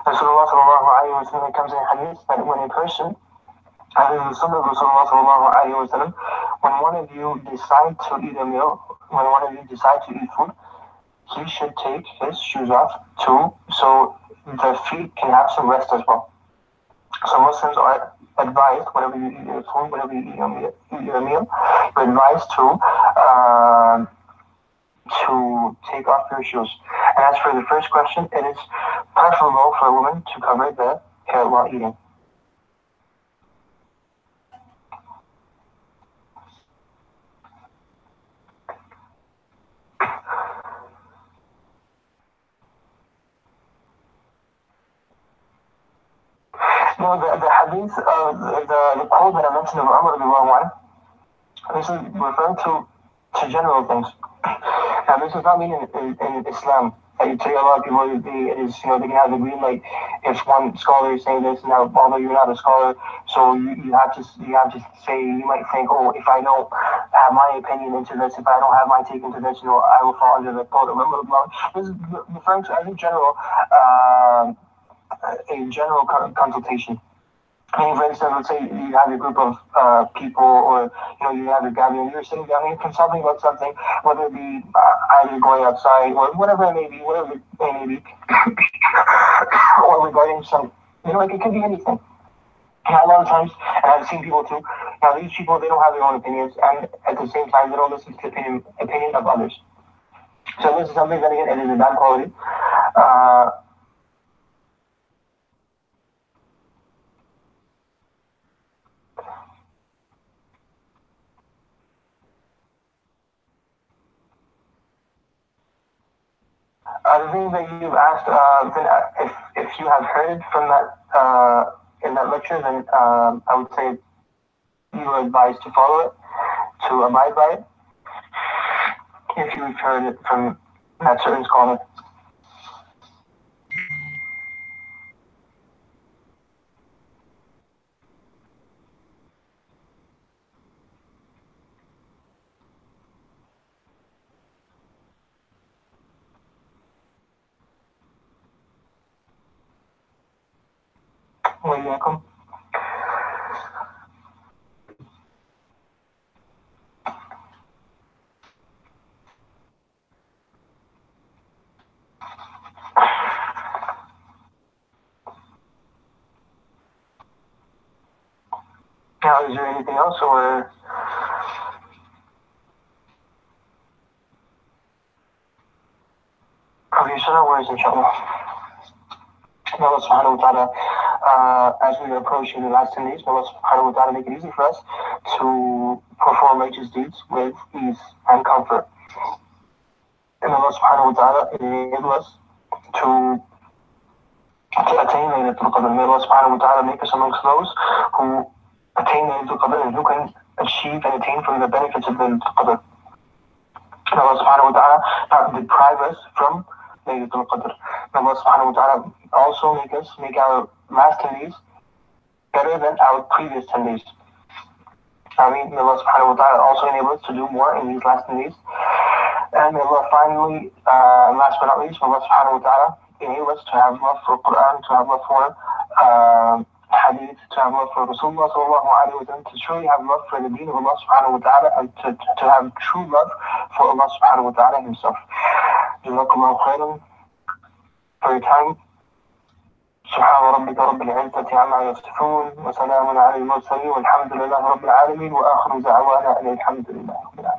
Rasulullah sallallahu alayhi wa sallam, it comes in hadith that when a person, when one of you decide to eat a meal, when one of you decide to eat food, he should take his shoes off too, so the feet can have some rest as well. So Muslims are advised, whenever you eat your food, whenever you eat a meal, you're advised to take off your shoes. And as for the first question, it is preferable for a woman to cover the hair while eating. No, the hadith, the quote that I mentioned of Umar, this is referring to general things. Now, this does not mean in Islam. I tell you, a lot of people, it is, they can have the green light if one scholar is saying this. Now, although you're not a scholar, so you have to say, you might think, oh, if I don't have my opinion into this, if I don't have my take into this, I will fall under the quote of Umar. This is referring to, as a general consultation. I mean, for instance, let's say you have a group of people, or you have a gathering, you're sitting down and you're consulting about something, whether it be either going outside or whatever it may be, or regarding some, it could be anything. A lot of times, and I've seen people too, now these people, they don't have their own opinions, and at the same time, they don't listen to the opinion of others. So this is something that, again, it is a bad quality. The thing that you've asked, if you have heard from that in that lecture, then I would say you are advised to follow it, to abide by it, if you've heard it from that certain scholar. وإياكم. Now, is there anything else, or? Okay, so no worries, inshallah. Allah subhanahu wa ta'ala, as we are approaching the last 10 days, Allah subhanahu wa ta'ala make it easy for us to perform righteous deeds with ease and comfort. And Allah subhanahu wa ta'ala enable us to attain Laylatul Qadr. May Allah subhanahu wa ta'ala make us amongst those who attain Laylatul Qadr and who can achieve and attain from the benefits of Laylatul Qadr. And Allah subhanahu wa ta'ala not deprive us from Laylatul Qadr. And Allah subhanahu wa ta'ala also make our last 10 days better than our previous 10 days. I mean, may Allah subhanahu wa ta'ala also enable us to do more in these last 10 days. And may Allah finally, last but not least, may Allah subhanahu wa ta'ala enable us to have love for Quran, to have love for Hadith, to have love for Rasulullah sallallahu alayhi wa sallam, to truly have love for the deen of Allah subhanahu wa ta'ala, and to have true love for Allah subhanahu wa ta'ala himself. Jazakumullahu khairan for your time. ربك رب العزة عما يصفون وسلام على المرسلين والحمد لله رب العالمين وآخر دعوانا أن الحمد لله رب العالمين.